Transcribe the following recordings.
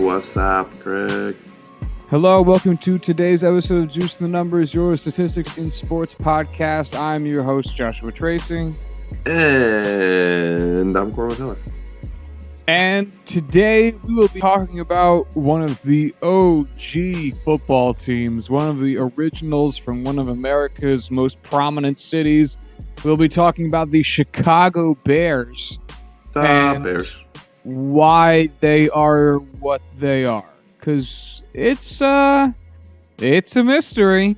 What's up, Craig? Hello, welcome to today's episode of Juice the Numbers, your statistics in sports podcast. I'm your host, Joshua Tracy. And I'm Corwin and Josh. And today we will be talking about one of the OG football teams, one of the originals from one of America's most prominent cities. We'll be talking about the Chicago Bears. Bears. Why they are what they are. Because it's a mystery,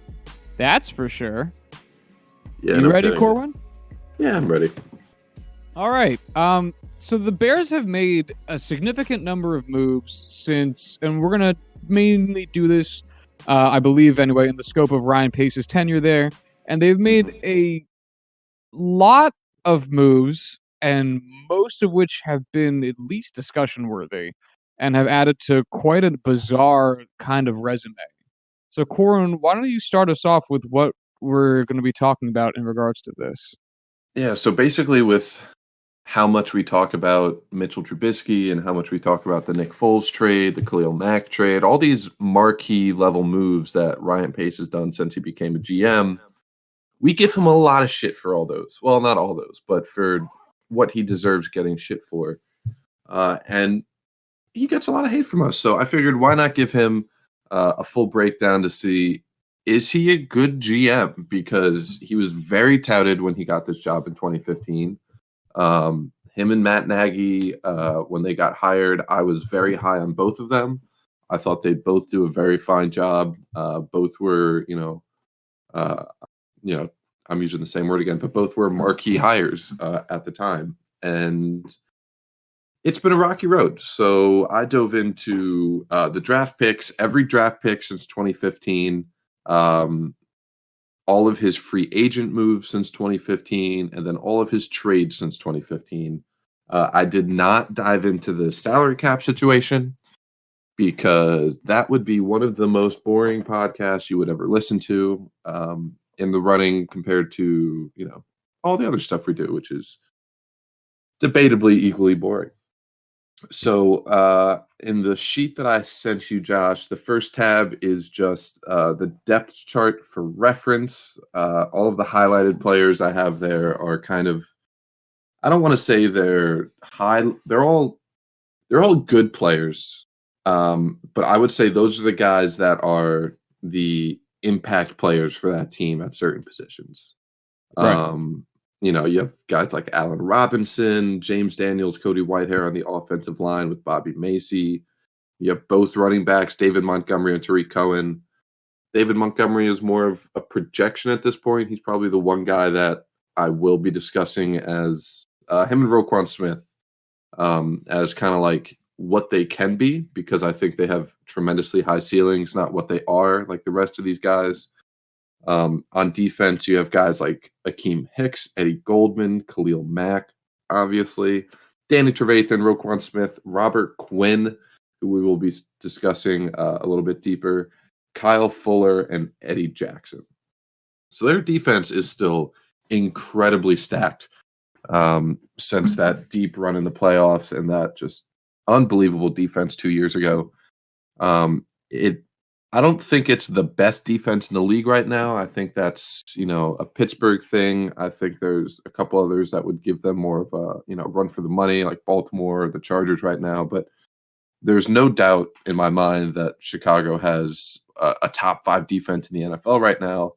that's for sure. Yeah, you ready, Corwin? Yeah, I'm ready. All right. So the Bears have made a significant number of moves since, and we're gonna mainly do this, I believe anyway, in the scope of Ryan Pace's tenure there. And they've made a lot of moves, and most of which have been at least discussion worthy, and have added to quite a bizarre kind of resume. So, Corwin, why don't you start us off with what we're going to be talking about in regards to this? Yeah, so basically with how much we talk about Mitchell Trubisky and how much we talk about the Nick Foles trade, the Khalil Mack trade, all these marquee level moves that Ryan Pace has done since he became a GM, we give him a lot of shit for all those. Well, not all those, but for what he deserves getting shit for. And he gets a lot of hate from us. So I figured, why not give him a full breakdown to see, is he a good GM? Because he was very touted when he got this job in 2015. Him and Matt Nagy, when they got hired, I was very high on both of them. I thought they'd both do a very fine job. Both were, I'm using the same word again, but both were marquee hires at the time. And it's been a rocky road. So I dove into the draft picks, every draft pick since 2015, all of his free agent moves since 2015, and then all of his trades since 2015. I did not dive into the salary cap situation because that would be one of the most boring podcasts you would ever listen to in the running compared to, all the other stuff we do, which is debatably equally boring. So in the sheet that I sent you, Josh, the first tab is just the depth chart for reference. All of the highlighted players I have there are kind of, I don't want to say they're high. They're all good players. But I would say those are the guys that are the impact players for that team at certain positions. Right. You have guys like Allen Robinson, James Daniels, Cody Whitehair on the offensive line with Bobby Macy. You have both running backs, David Montgomery and Tariq Cohen. David Montgomery is more of a projection at this point. He's probably the one guy that I will be discussing as him and Roquan Smith as kind of like what they can be, because I think they have tremendously high ceilings, not what they are like the rest of these guys. On defense, you have guys like Akeem Hicks, Eddie Goldman, Khalil Mack, obviously, Danny Trevathan, Roquan Smith, Robert Quinn, who we will be discussing a little bit deeper, Kyle Fuller, and Eddie Jackson. So their defense is still incredibly stacked since that deep run in the playoffs and that just unbelievable defense 2 years ago. I don't think it's the best defense in the league right now. I think that's, a Pittsburgh thing. I think there's a couple others that would give them more of a, run for the money, like Baltimore or the Chargers right now. But there's no doubt in my mind that Chicago has a top 5 defense in the NFL right now.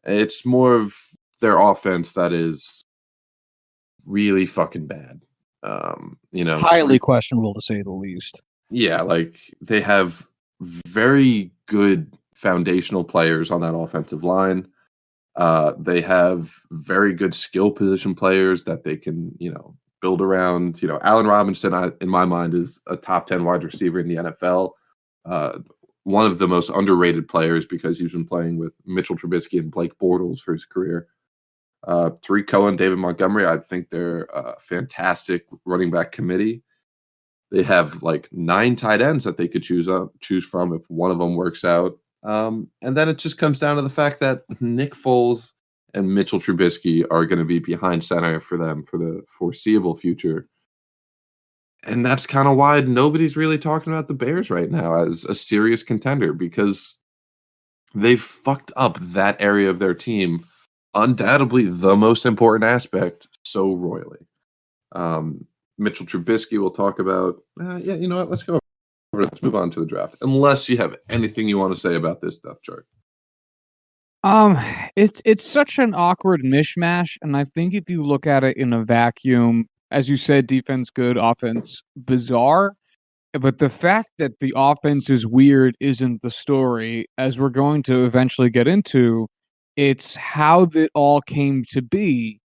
It's more of their offense that is really fucking bad. Highly questionable to say the least. Yeah, like they have very good foundational players on that offensive line. They have very good skill position players that they can, build around. Allen Robinson, in my mind, is a top 10 wide receiver in the NFL. One of the most underrated players because he's been playing with Mitchell Trubisky and Blake Bortles for his career. Tariq Cohen, David Montgomery, I think they're a fantastic running back committee. They have like 9 tight ends that they could choose from if one of them works out. And then it just comes down to the fact that Nick Foles and Mitchell Trubisky are going to be behind center for them for the foreseeable future. And that's kind of why nobody's really talking about the Bears right now as a serious contender, because they've fucked up that area of their team, undoubtedly the most important aspect, so royally. Mitchell Trubisky we'll talk about. Yeah, you know what? Let's go. Let's move on to the draft. Unless you have anything you want to say about this depth chart. It's such an awkward mishmash, and I think if you look at it in a vacuum, as you said, defense good, offense bizarre. But the fact that the offense is weird isn't the story, as we're going to eventually get into. It's how that all came to be.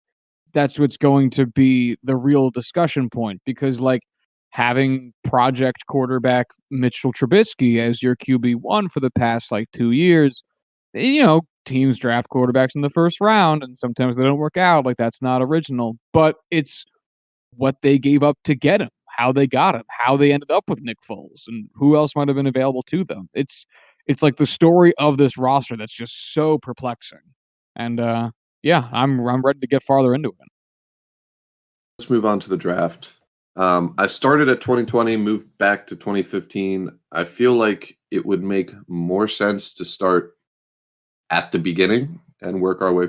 That's what's going to be the real discussion point, because like having project quarterback Mitchell Trubisky as your QB1 for the past like 2 years, teams draft quarterbacks in the first round and sometimes they don't work out. Like that's not original, but it's what they gave up to get him, how they got him, how they ended up with Nick Foles, and who else might have been available to them. It's like the story of this roster that's just so perplexing. And yeah, I'm ready to get farther into it. Let's move on to the draft. I started at 2020, moved back to 2015. I feel like it would make more sense to start at the beginning and work our way,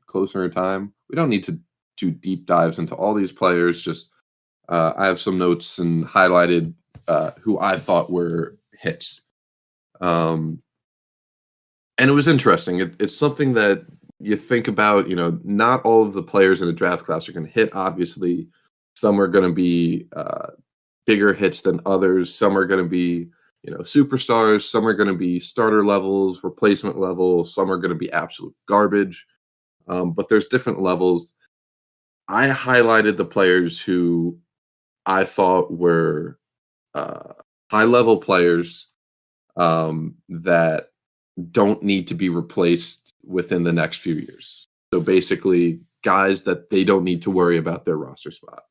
closer in time. We don't need to do deep dives into all these players. Just I have some notes and highlighted who I thought were hits. And it was interesting. It's something that you think about, not all of the players in a draft class are going to hit. Obviously, some are going to be bigger hits than others. Some are going to be, superstars. Some are going to be starter levels, replacement levels. Some are going to be absolute garbage. But there's different levels. I highlighted the players who I thought were high-level players that don't need to be replaced within the next few years. So basically, guys that they don't need to worry about their roster spot.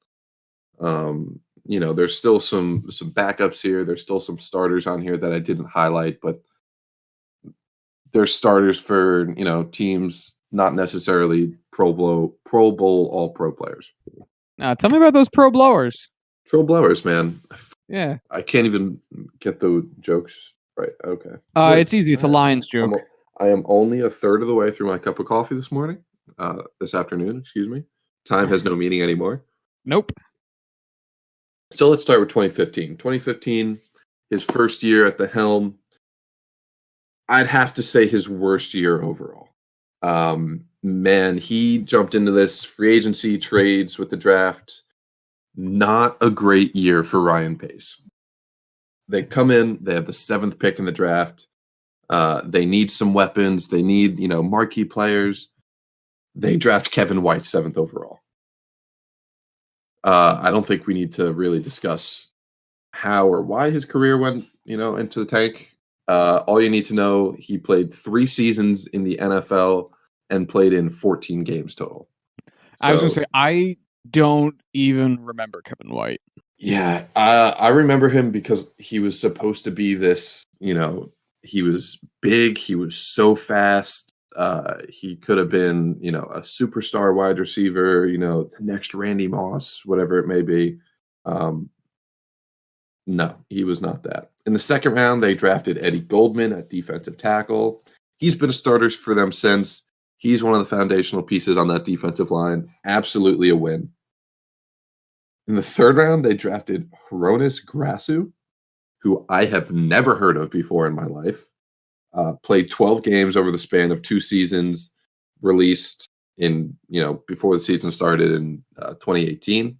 There's still some backups here. There's still some starters on here that I didn't highlight, but they're starters for, teams not necessarily Pro Bowl All-Pro players. Now, tell me about those Pro Blowers. Pro Blowers, man. Yeah. I can't even get the jokes right. Okay. It's easy. It's a Lions joke. I am only a third of the way through my cup of coffee this afternoon, excuse me. Time has no meaning anymore. Nope. So let's start with 2015. 2015, his first year at the helm. I'd have to say his worst year overall. Man, he jumped into this free agency trades with the draft. Not a great year for Ryan Pace. They come in, they have the 7th pick in the draft. They need some weapons. They need, marquee players. They draft Kevin White 7th overall. I don't think we need to really discuss how or why his career went, into the tank. All you need to know, he played 3 seasons in the NFL and played in 14 games total. I was going to say, I don't even remember Kevin White. Yeah, I remember him because he was supposed to be this, he was big, he was so fast. He could have been, a superstar wide receiver, the next Randy Moss, whatever it may be. No, he was not that. In the 2nd round, they drafted Eddie Goldman at defensive tackle. He's been a starter for them since. He's one of the foundational pieces on that defensive line. Absolutely a win. In the 3rd round, they drafted Hronis Grasu, who I have never heard of before in my life. Played 12 games over the span of 2 seasons, released in, before the season started in 2018.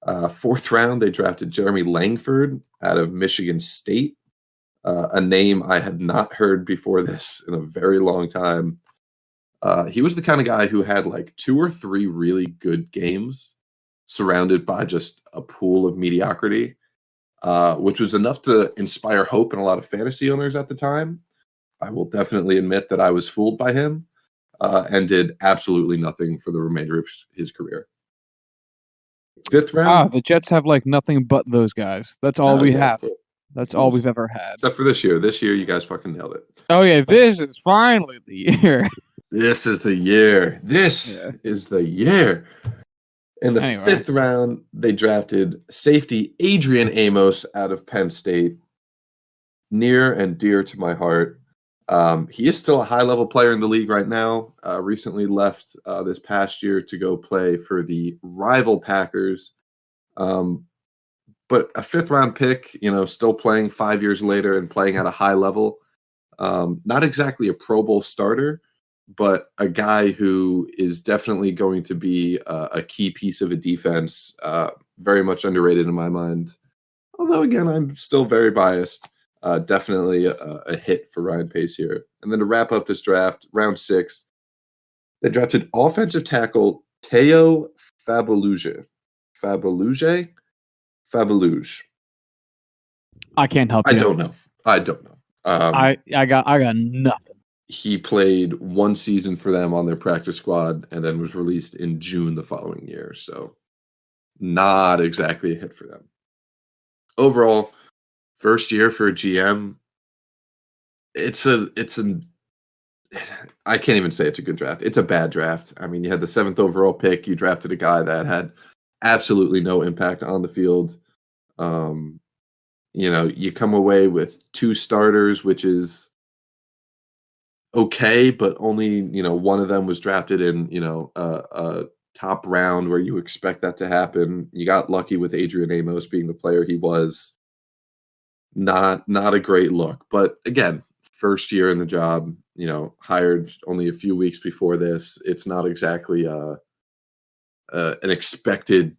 4th round, they drafted Jeremy Langford out of Michigan State, a name I had not heard before this in a very long time. He was the kind of guy who had like 2 or 3 really good games surrounded by just a pool of mediocrity, which was enough to inspire hope in a lot of fantasy owners at the time. I will definitely admit that I was fooled by him and did absolutely nothing for the remainder of his career. 5th round. The Jets have like nothing but those guys. That's all we have. That's all we've ever had. Except for this year. This year, you guys fucking nailed it. Oh, yeah. This is finally the year. This is the year. This is the year. In the 5th round, they drafted safety Adrian Amos out of Penn State. Near and dear to my heart. He is still a high-level player in the league right now. Recently left this past year to go play for the rival Packers. But a 5th-round pick, still playing 5 years later and playing at a high level. Not exactly a Pro Bowl starter, but a guy who is definitely going to be a key piece of a defense. Very much underrated in my mind. Although, again, I'm still very biased. Definitely a hit for Ryan Pace here. And then to wrap up this draft, round 6, they drafted offensive tackle Teo Fabaluge. Fabaluge? I can't help you. I don't know. I got nothing. He played 1 season for them on their practice squad and then was released in June the following year. So not exactly a hit for them. Overall, first year for a GM, I can't even say it's a good draft. It's a bad draft. I mean, you had the 7th overall pick. You drafted a guy that had absolutely no impact on the field. You come away with 2 starters, which is okay, but only, one of them was drafted in, a top round where you expect that to happen. You got lucky with Adrian Amos being the player he was. Not a great look, but again, first year in the job, hired only a few weeks before this. It's not exactly an expected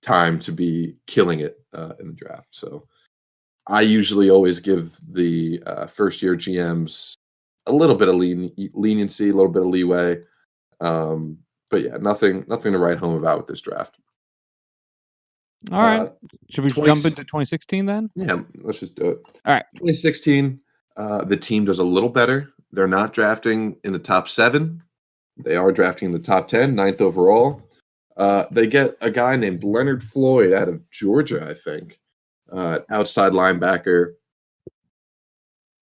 time to be killing it in the draft. So I usually always give the first year GMs a little bit of leniency, a little bit of leeway. But yeah, nothing to write home about with this draft. All right. Should we jump into 2016 then? Yeah, let's just do it. All right. 2016, the team does a little better. They're not drafting in the top 7. They are drafting in the top 10, 9th overall. They get a guy named Leonard Floyd out of Georgia, I think, outside linebacker.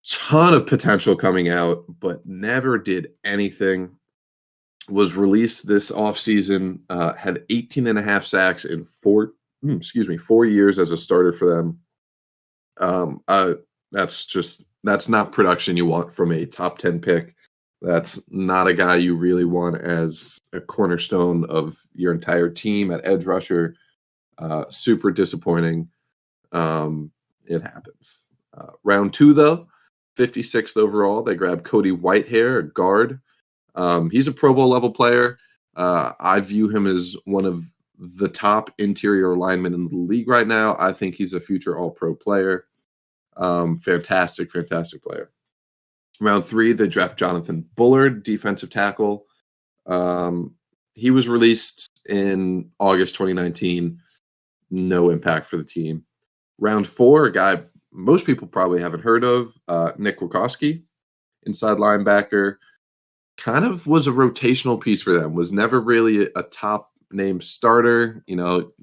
Ton of potential coming out, but never did anything. Was released this offseason, had 18 and a half sacks in 4 years as a starter for them. That's not production you want from a top 10 pick. That's not a guy you really want as a cornerstone of your entire team at edge rusher. Super disappointing. It happens. Round 2, though, 56th overall, they grab Cody Whitehair, a guard. He's a Pro Bowl level player. I view him as one of the top interior linemen in the league right now. I think he's a future All-Pro player. Fantastic player. Round 3, they draft Jonathan Bullard, defensive tackle. He was released in August 2019. No impact for the team. Round 4, a guy most people probably haven't heard of, Nick Wieckowski, inside linebacker. Kind of was a rotational piece for them. Was never really a top name starter.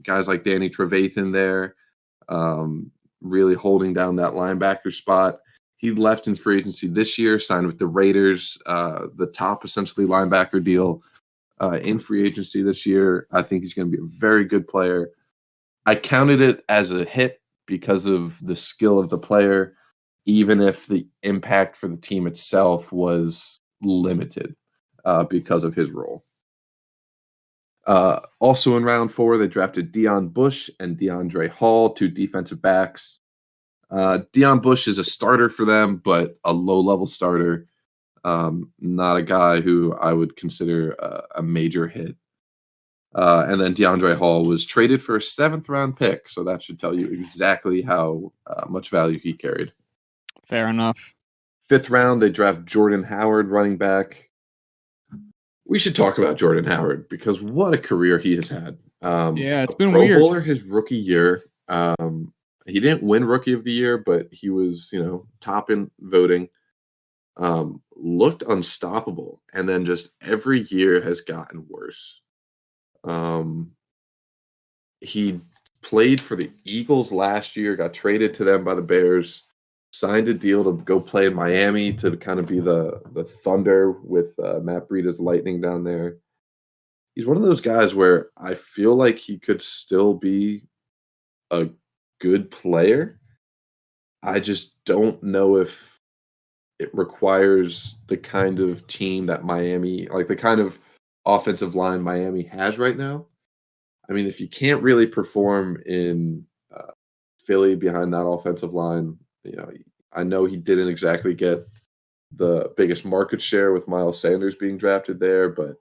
Guys like Danny Trevathan there, really holding down that linebacker spot. He left in free agency this year, signed with the Raiders, the top essentially linebacker deal in free agency this year. I think he's going to be a very good player. I counted it as a hit because of the skill of the player, even if the impact for the team itself was limited because of his role. Also in round 4, they drafted Dion Bush and DeAndre Hall, 2 defensive backs. Dion Bush is a starter for them, but a low-level starter. Not a guy who I would consider a major hit. And then DeAndre Hall was traded for a 7th-round pick, so that should tell you exactly how much value he carried. Fair enough. 5th round, they draft Jordan Howard, running back. We should talk about Jordan Howard because what a career he has had. It's been Pro weird. Bowler his rookie year. He didn't win Rookie of the Year, but he was, top in voting. Looked unstoppable, and then just every year has gotten worse. He played for the Eagles last year, got traded to them by the Bears, signed a deal to go play in Miami to kind of be the Thunder with Matt Breida's Lightning down there. he's one of those guys where I feel like he could still be a good player. I just don't know if it requires the kind of team that Miami, like the kind of offensive line Miami has right now. I mean, if you can't really perform in Philly behind that offensive line, I know he didn't exactly get the biggest market share with Miles Sanders being drafted there, but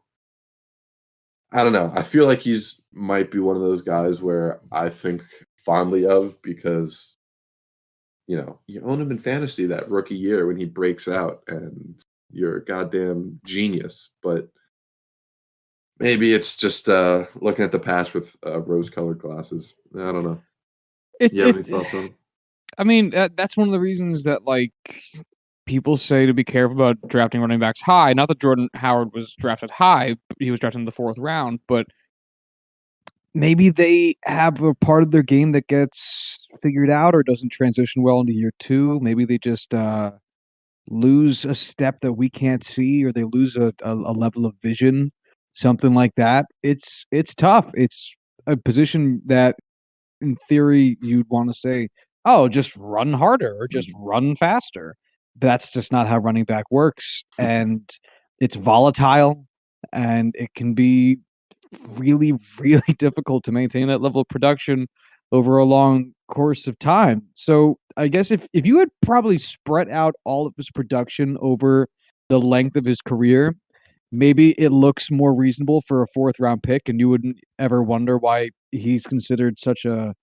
I don't know. I feel like he's might be one of those guys where I think fondly of because you own him in fantasy that rookie year when he breaks out and you're a goddamn genius. But maybe it's just looking at the past with rose-colored glasses. I don't know. You have any thoughts on him? I mean, that's one of the reasons that people say to be careful about drafting running backs high. Not that Jordan Howard was drafted high; he was drafted in the 4th round. But maybe they have a part of their game that gets figured out or doesn't transition well into year 2. Maybe they just lose a step that we can't see, or they lose a level of vision, something like that. It's tough. It's a position that, in theory, you'd want to say, oh, just run harder or just run faster. But that's just not how running back works. And it's volatile, and it can be really, really difficult to maintain that level of production over a long course of time. So I guess if you had probably spread out all of his production over the length of his career, maybe it looks more reasonable for a 4th round pick, and you wouldn't ever wonder why he's considered such a,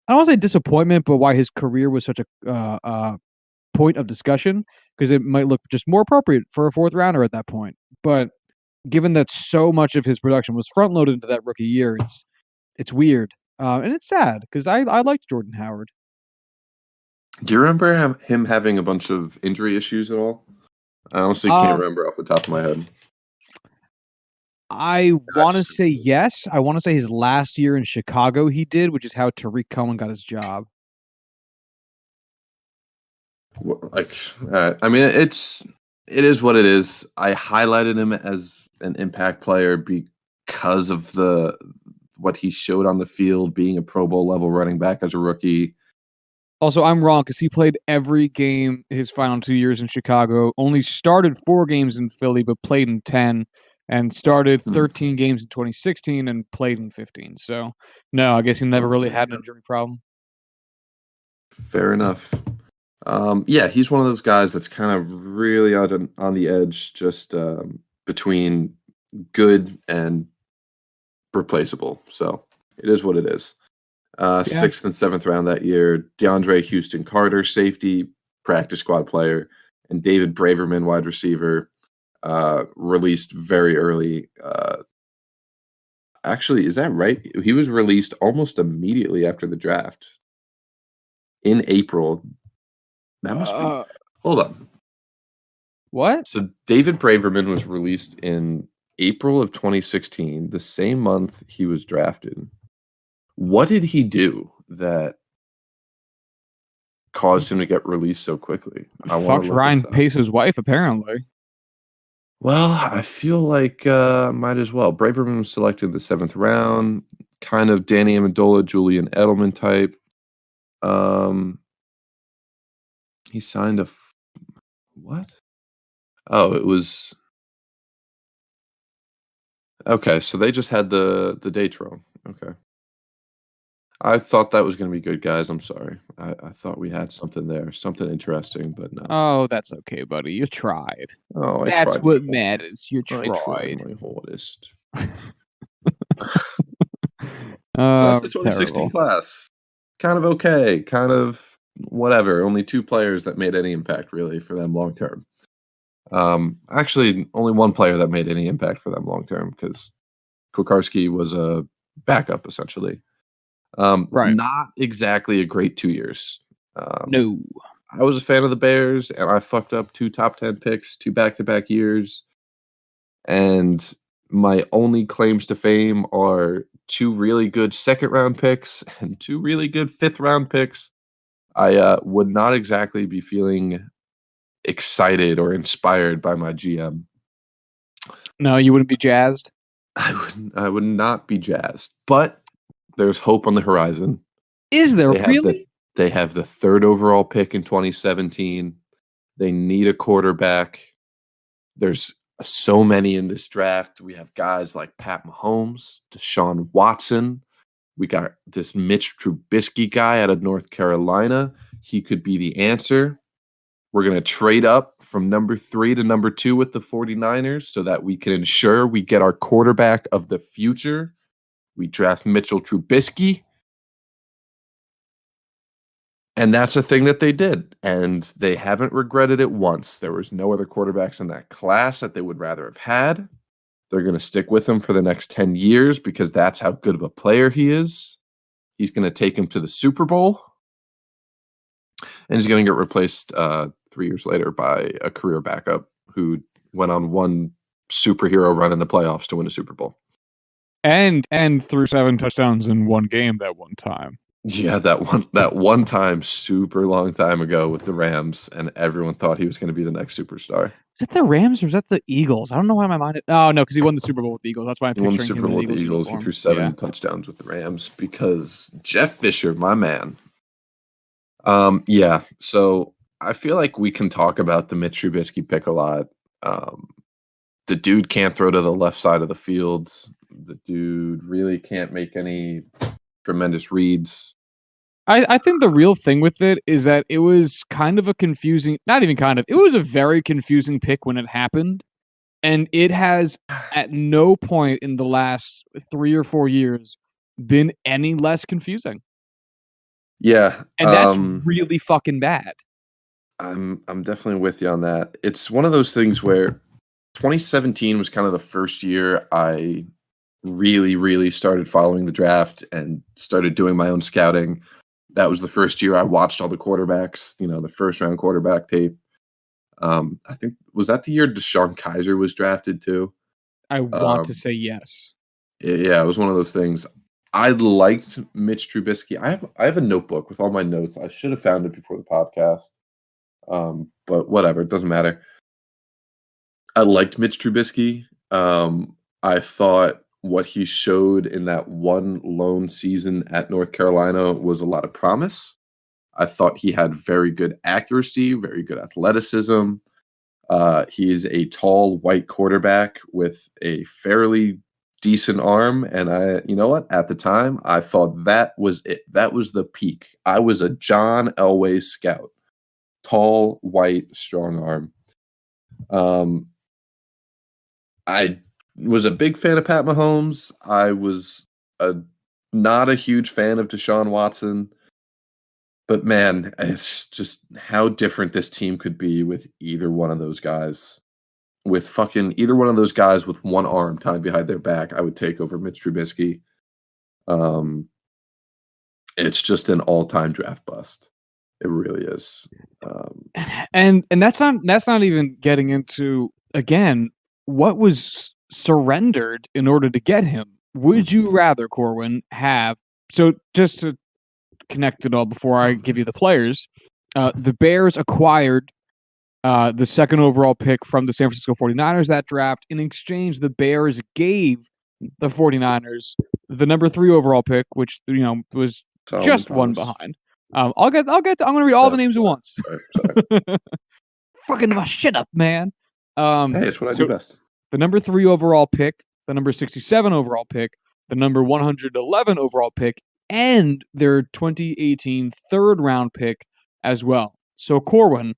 I don't want to say disappointment, but why his career was such a point of discussion, because it might look just more appropriate for a 4th rounder at that point. But given that so much of his production was front loaded into that rookie year, it's weird, and it's sad because I liked Jordan Howard. Do you remember him having a bunch of injury issues at all? I honestly can't remember off the top of my head. I want to say yes. I want to say his last year in Chicago he did, which is how Tariq Cohen got his job. I mean, it is what it is. I highlighted him as an impact player because of what he showed on the field, being a Pro Bowl level running back as a rookie. Also, I'm wrong because he played every game his final 2 years in Chicago, only started 4 games in Philly, but played in 10, and started 13 games in 2016 and played in 15. So, no, I guess he never really had an injury problem. Fair enough. Yeah, he's one of those guys that's kind of really on the edge, just between good and replaceable. So it is what it is. 6th and 7th round that year, DeAndre Houston Carter, safety, practice squad player, and David Braverman, wide receiver, released very early. Actually, is that right? He was released almost immediately after the draft in April. That must be. Hold on. What? So David Braverman was released in April of 2016, the same month he was drafted. What did he do that caused him to get released so quickly? Fucked Ryan Pace's wife, apparently. Well, I feel like might as well. Braverman was selected in the 7th round, kind of Danny Amendola, Julian Edelman type. He signed what? Oh, it was okay. So they just had the dates wrong. Okay. I thought that was going to be good, guys. I'm sorry. I thought we had something there, something interesting, but no. Oh, that's okay, buddy. You tried. Oh, that's what matters. You tried. I tried my hardest. So that's the 2016 class. Kind of okay. Kind of whatever. Only 2 players that made any impact really for them long term. Actually, only 1 player that made any impact for them long term because Kukarski was a backup essentially. Right. Not exactly a great 2 years. No. I was a fan of the Bears, and I fucked up 2 top 10 picks, 2 back-to-back years. And my only claims to fame are 2 really good 2nd-round picks and 2 really good 5th-round picks. I would not exactly be feeling excited or inspired by my GM. No, you wouldn't be jazzed? I would not be jazzed, but there's hope on the horizon. Is there They have really? they have the 3rd overall pick in 2017. They need a quarterback. There's so many in this draft. We have guys like Pat Mahomes, Deshaun Watson. We got this Mitch Trubisky guy out of North Carolina. He could be the answer. We're going to trade up from number 3 to number 2 with the 49ers so that we can ensure we get our quarterback of the future. We draft Mitchell Trubisky. And that's a thing that they did. And they haven't regretted it once. There was no other quarterbacks in that class that they would rather have had. They're going to stick with him for the next 10 years because that's how good of a player he is. He's going to take him to the Super Bowl. And he's going to get replaced 3 years later by a career backup who went on one superhero run in the playoffs to win a Super Bowl. And threw 7 touchdowns in one game that one time. Yeah, that one time, super long time ago with the Rams, and everyone thought he was going to be the next superstar. Is it the Rams or is that the Eagles? I don't know why my mind. Oh no, because he won the Super Bowl with the Eagles. That's why I'm He won the picturing Super him Bowl in with the Eagles. He threw 7 touchdowns with the Rams because Jeff Fisher, my man. Yeah. So I feel like we can talk about the Mitch Trubisky pick a lot. The dude can't throw to the left side of the field. The dude really can't make any tremendous reads. I think the real thing with it is that it was kind of a confusing, not even kind of, it was a very confusing pick when it happened. And it has at no point in the last 3 or 4 years been any less confusing. Yeah. And that's really fucking bad. I'm definitely with you on that. It's one of those things where 2017 was kind of the first year I really, really started following the draft and started doing my own scouting. That was the first year I watched all the quarterbacks, the first round quarterback tape. I think, was that the year DeShone Kizer was drafted too? I want to say yes. Yeah, it was one of those things. I liked Mitch Trubisky. I have a notebook with all my notes. I should have found it before the podcast. But whatever, it doesn't matter. I liked Mitch Trubisky. I thought what he showed in that one lone season at North Carolina was a lot of promise. I thought he had very good accuracy, very good athleticism. He is a tall white quarterback with a fairly decent arm. And you know what? At the time, I thought that was it. That was the peak. I was a John Elway scout. Tall, white, strong arm. I was a big fan of Pat Mahomes. I was not a huge fan of Deshaun Watson. But man, it's just how different this team could be with either one of those guys. With fucking either one of those guys with one arm tied behind their back, I would take over Mitch Trubisky. It's just an all-time draft bust. It really is. And that's not even getting into, again, what was surrendered in order to get him. Would you rather, Corwin, have, so just to connect it all before I give you the players, the Bears acquired the 2nd overall pick from the San Francisco 49ers that draft. In exchange, the Bears gave the 49ers the number 3 overall pick, which was just one behind. I'm gonna read all the names at once. Sorry. Fucking my shit up, man. Hey, it's what I do best. The number 3 overall pick, the number 67 overall pick, the number 111 overall pick, and their 2018 3rd round pick as well. So, Corwin,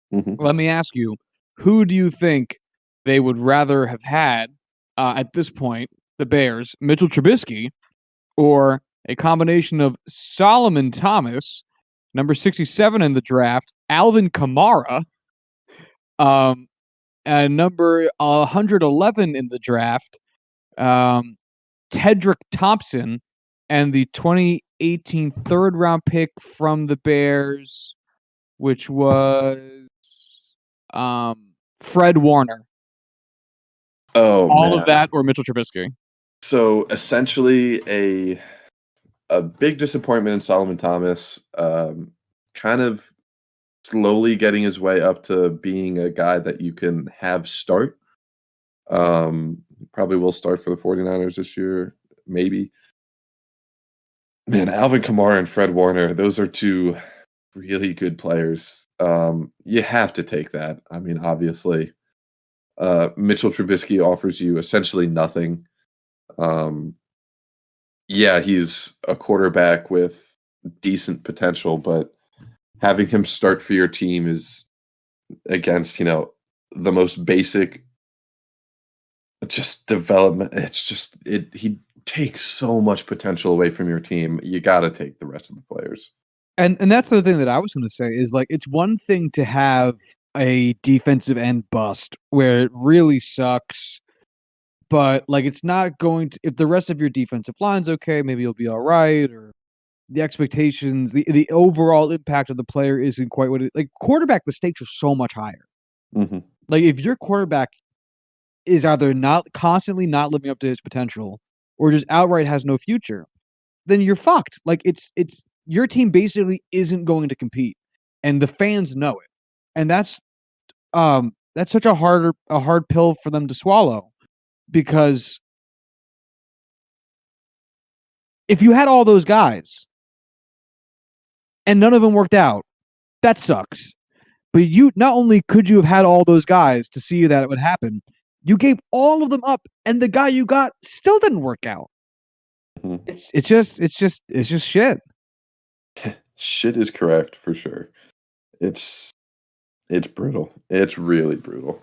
let me ask you, who do you think they would rather have had at this point, the Bears, Mitchell Trubisky, or a combination of Solomon Thomas, number 67 in the draft, Alvin Kamara, and number 111 in the draft, Tedrick Thompson, and the 2018 3rd round pick from the Bears, which was Fred Warner. Oh, all man. Of that or Mitchell Trubisky. So essentially a big disappointment in Solomon Thomas, kind of slowly getting his way up to being a guy that you can have start. Probably will start for the 49ers this year, maybe. Man, Alvin Kamara and Fred Warner, those are two really good players. You have to take that. I mean, obviously. Mitchell Trubisky offers you essentially nothing. Yeah, he's a quarterback with decent potential, but having him start for your team is against, the most basic just development. He takes so much potential away from your team. You got to take the rest of the players. And that's the thing that I was going to say is like it's one thing to have a defensive end bust where it really sucks, but like it's not going to, if the rest of your defensive line's okay, maybe you'll be all right, or the expectations, the overall impact of the player isn't quite what it like. Quarterback, the stakes are so much higher. Mm-hmm. Like if your quarterback is either not constantly not living up to his potential or just outright has no future, then you're fucked. Like it's your team basically isn't going to compete, and the fans know it, and that's such a hard pill for them to swallow, because if you had all those guys and none of them worked out, that sucks. But you not only could you have had all those guys to see that it would happen, you gave all of them up, and the guy you got still didn't work out. Mm-hmm. It's just shit. Shit is correct for sure. It's brutal. It's really brutal.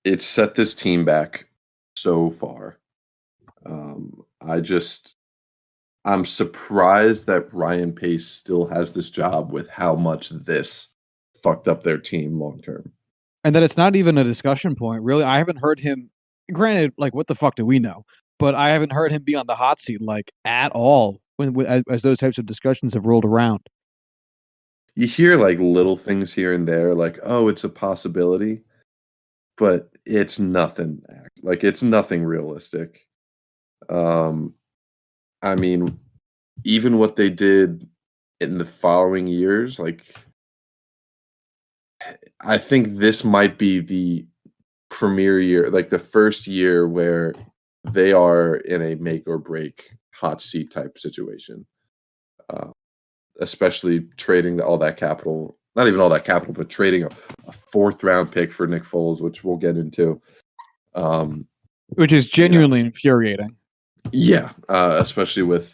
It's set this team back so far. I'm surprised that Ryan Pace still has this job with how much this fucked up their team long term. And that it's not even a discussion point, really. I haven't heard him, granted, like, what the fuck do we know? But I haven't heard him be on the hot seat, like, at all as those types of discussions have rolled around. You hear, like, little things here and there, like, oh, it's a possibility, but it's nothing. Like, it's nothing realistic. I mean, even what they did in the following years, like, I think this might be the premier year, like the first year where they are in a make or break hot seat type situation. Especially trading all that capital, not even all that capital, but trading a fourth round pick for Nick Foles, which we'll get into. Which is genuinely infuriating. Yeah, especially with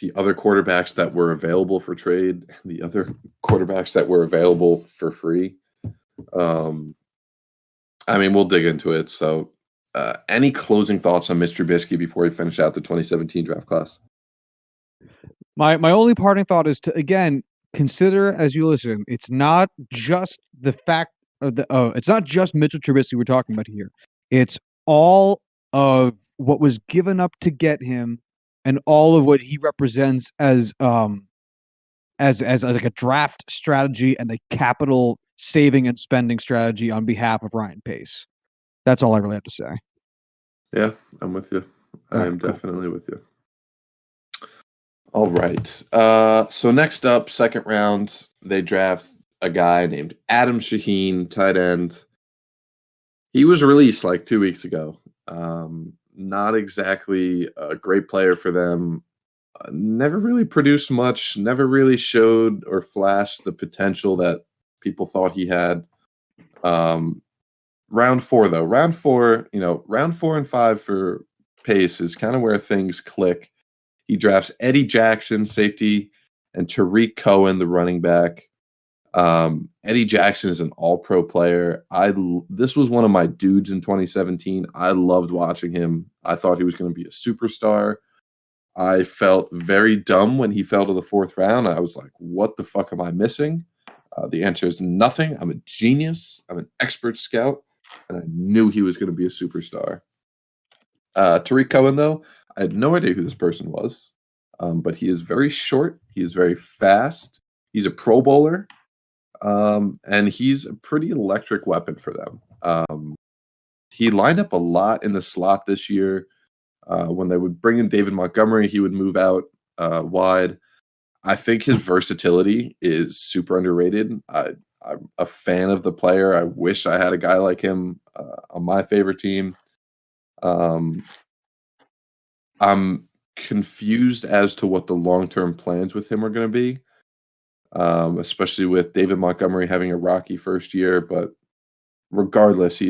the other quarterbacks that were available for trade, the other quarterbacks that were available for free. I mean, we'll dig into it. So, any closing thoughts on Mr. Trubisky before we finish out the 2017 draft class? My only parting thought is to, again, consider as you listen, it's not just the fact of it's not just Mitchell Trubisky we're talking about here. It's all of what was given up to get him, and all of what he represents as like a draft strategy and a capital saving and spending strategy on behalf of Ryan Pace. That's all I really have to say. Yeah, I'm with you. I'm definitely with you. All right. So next up, second round, they draft a guy named Adam Shaheen, tight end. He was released like 2 weeks ago. Not exactly a great player for them. Never really produced much. Never really showed or flashed the potential that people thought he had. Round 4, though. Round 4 and 5 for Pace is kind of where things click. He drafts Eddie Jackson, safety, and Tariq Cohen, the running back. Eddie Jackson is an all-pro player. This was one of my dudes in 2017. I loved watching him. I thought he was going to be a superstar. I felt very dumb when he fell to the 4th round. I was like, what the fuck am I missing? The answer is nothing. I'm a genius. I'm an expert scout. And I knew he was going to be a superstar. Tariq Cohen, though, I had no idea who this person was. But he is very short. He is very fast. He's a Pro Bowler. And he's a pretty electric weapon for them. He lined up a lot in the slot this year. When they would bring in David Montgomery, he would move out wide. I think his versatility is super underrated. I'm a fan of the player. I wish I had a guy like him on my favorite team. Um, I'm confused as to what the long-term plans with him are going to be, especially with David Montgomery having a rocky first year. But regardless,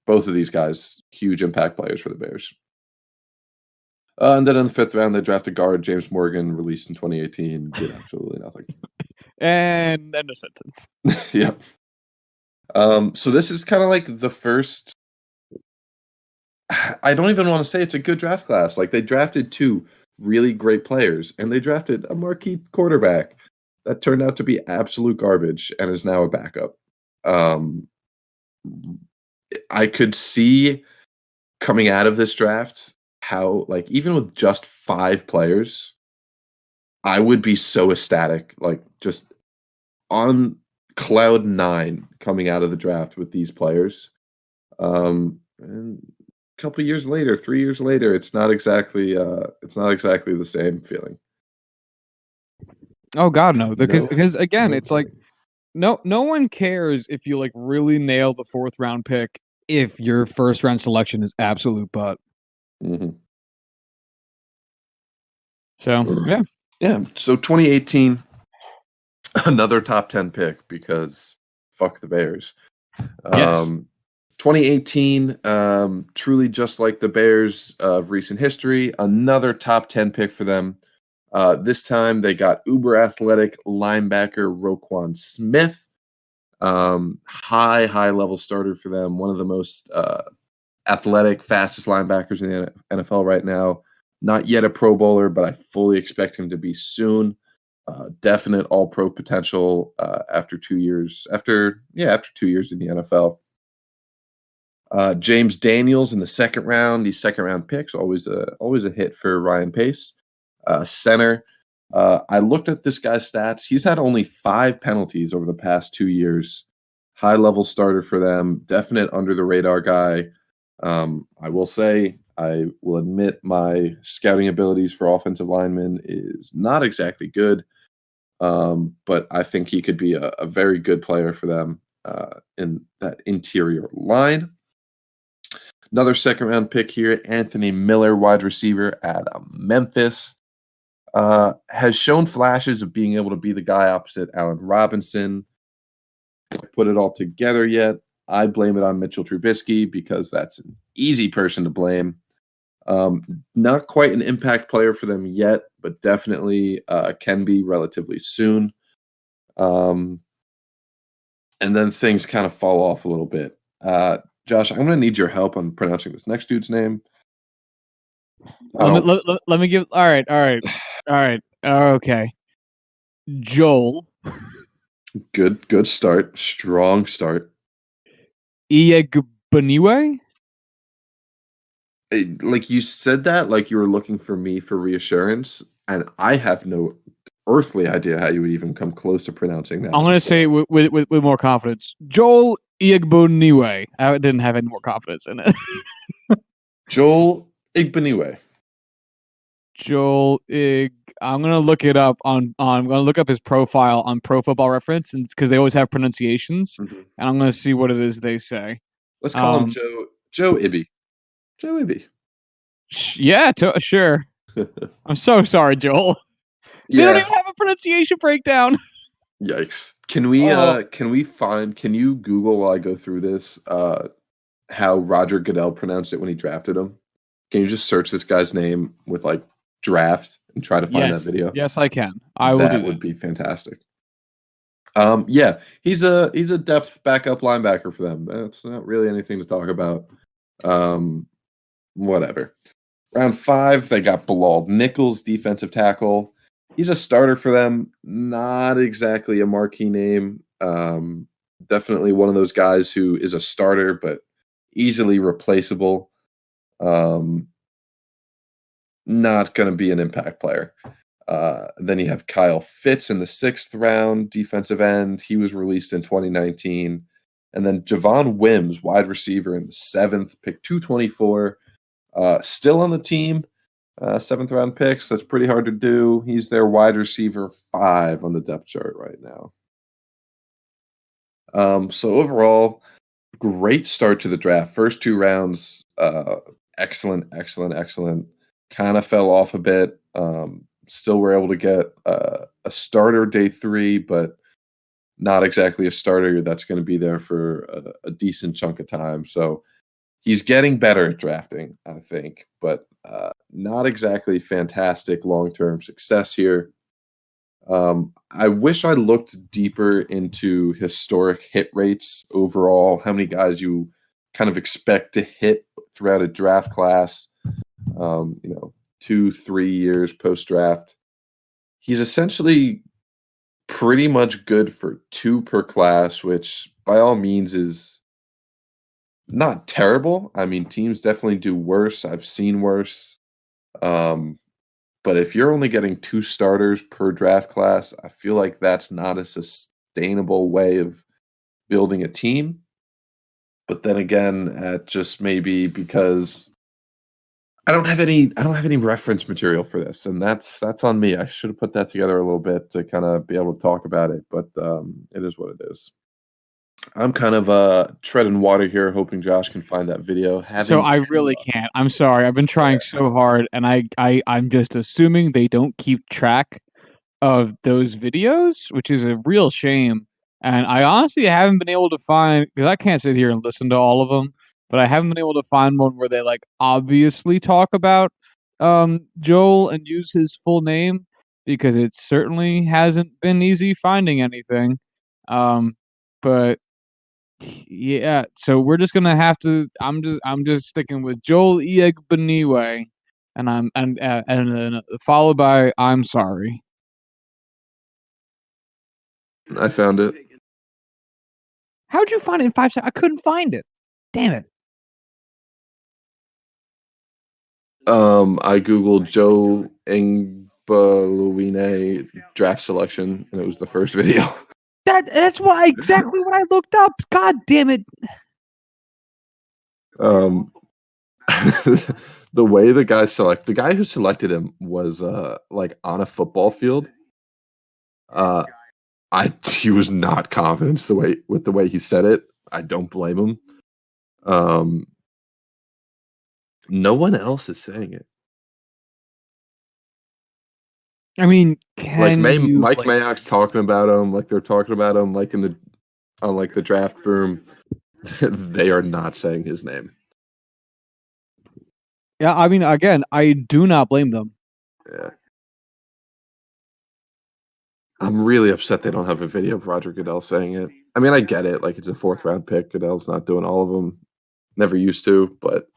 both of these guys huge impact players for the Bears. And then in the 5th round, they drafted guard James Morgan, released in 2018, did absolutely nothing. And end of sentence. Yeah. So this is kind of like the first. I don't even want to say it's a good draft class. Like they drafted 2 really great players, and they drafted a marquee quarterback that turned out to be absolute garbage and is now a backup. I could see coming out of this draft how, like, even with just 5 players, I would be so ecstatic, like just on cloud 9 coming out of the draft with these players. And a couple years later, 3 years later, it's not exactly the same feeling. Oh God, no! Because again, No it's like no one cares if you like really nail the 4th round pick if your 1st round selection is absolute butt. Mhm. So yeah, Yeah. So 2018, another top 10 pick because fuck the Bears. yes, 2018, truly just like the Bears of recent history, another top 10 pick for them. This time they got uber athletic linebacker Roquan Smith. High level starter for them. One of the most athletic, fastest linebackers in the NFL right now. Not yet a Pro Bowler, but I fully expect him to be soon. Definite All Pro potential after 2 years. After 2 years in the NFL. James Daniels in the 2nd round. These 2nd round picks always a hit for Ryan Pace. Center. I looked at this guy's stats. He's had only 5 penalties over the past 2 years. High level starter for them. Definite under the radar guy. I will admit my scouting abilities for offensive linemen is not exactly good. But I think he could be a very good player for them in that interior line. Another 2nd round pick here, Anthony Miller, wide receiver at Memphis. Has shown flashes of being able to be the guy opposite Allen Robinson. Put it all together yet. I blame it on Mitchell Trubisky because that's an easy person to blame. Not quite an impact player for them yet, but definitely can be relatively soon. And then things kind of fall off a little bit. Josh, I'm going to need your help on pronouncing this next dude's name. let me give. All right. Okay, Joel Good start. Strong start. Iegbuniwe. Like you said that like you were looking for me for reassurance, and I have no earthly idea how you would even come close to pronouncing that. I'm going to say with more confidence, Joel Iegbuniwe. I didn't have any more confidence in it. Joel Igbaniwe. Joel Ig. I'm gonna look it up I'm gonna look up his profile on Pro Football Reference, and because they always have pronunciations, and I'm gonna see what it is they say. Let's call him Joe Ibby. Joe Ibby. Yeah, sure. I'm so sorry, Joel. They don't even have a pronunciation breakdown. Yikes. Can you Google while I go through this how Roger Goodell pronounced it when he drafted him? Can you just search this guy's name with like draft and try to find that video? Yes, I can. I will do that. That would be fantastic. Yeah, he's a depth backup linebacker for them. That's not really anything to talk about. Whatever. Round 5, they got Bilal Nichols, defensive tackle. He's a starter for them. Not exactly a marquee name. Definitely one of those guys who is a starter, but easily replaceable. Not going to be an impact player. Then you have Kyle Fitz in the 6th round, defensive end. He was released in 2019. And then Javon Wims, wide receiver in the 7th, pick 224. Still on the team, 7th round picks. That's pretty hard to do. He's their wide receiver 5 on the depth chart right now. So overall, great start to the draft. First 2 rounds, excellent, excellent, excellent. Kind of fell off a bit. Still were able to get a starter day 3, but not exactly a starter that's going to be there for a decent chunk of time. So he's getting better at drafting, I think, but not exactly fantastic long-term success here. I wish I looked deeper into historic hit rates overall, how many guys you kind of expect to hit throughout a draft class, 2-3 years post-draft. He's essentially pretty much good for 2 per class, which by all means is not terrible. I mean, teams definitely do worse. I've seen worse. Um, but if you're only getting 2 starters per draft class, I feel like that's not a sustainable way of building a team. But then again, just maybe because I don't have any reference material for this, and that's on me. I should have put that together a little bit to kind of be able to talk about it, but it is what it is. I'm kind of treading water here, hoping Josh can find that video. So I really can't. I'm sorry. I've been trying so hard, and I'm just assuming they don't keep track of those videos, which is a real shame. And I honestly haven't been able to find, because I can't sit here and listen to all of them, but I haven't been able to find one where they like obviously talk about Joel and use his full name, because it certainly hasn't been easy finding anything. But yeah, so we're just gonna have to. I'm just sticking with Joel Iegbaniwe, and then followed by I'm sorry. I found it. How'd you find it in 5 seconds? I couldn't find it. Damn it. I googled Joe Engbaluine draft selection, and it was the first video. That's exactly what I looked up. God damn it. The way the guy who selected him was like on a football field. He was not confident with the way he said it. I don't blame him. No one else is saying it. I mean, Mike Mayock's talking about him, like they're talking about him, like on like the draft room. They are not saying his name. Yeah, I mean, again, I do not blame them. Yeah. I'm really upset they don't have a video of Roger Goodell saying it. I mean, I get it. Like, it's a 4th round pick. Goodell's not doing all of them. Never used to, but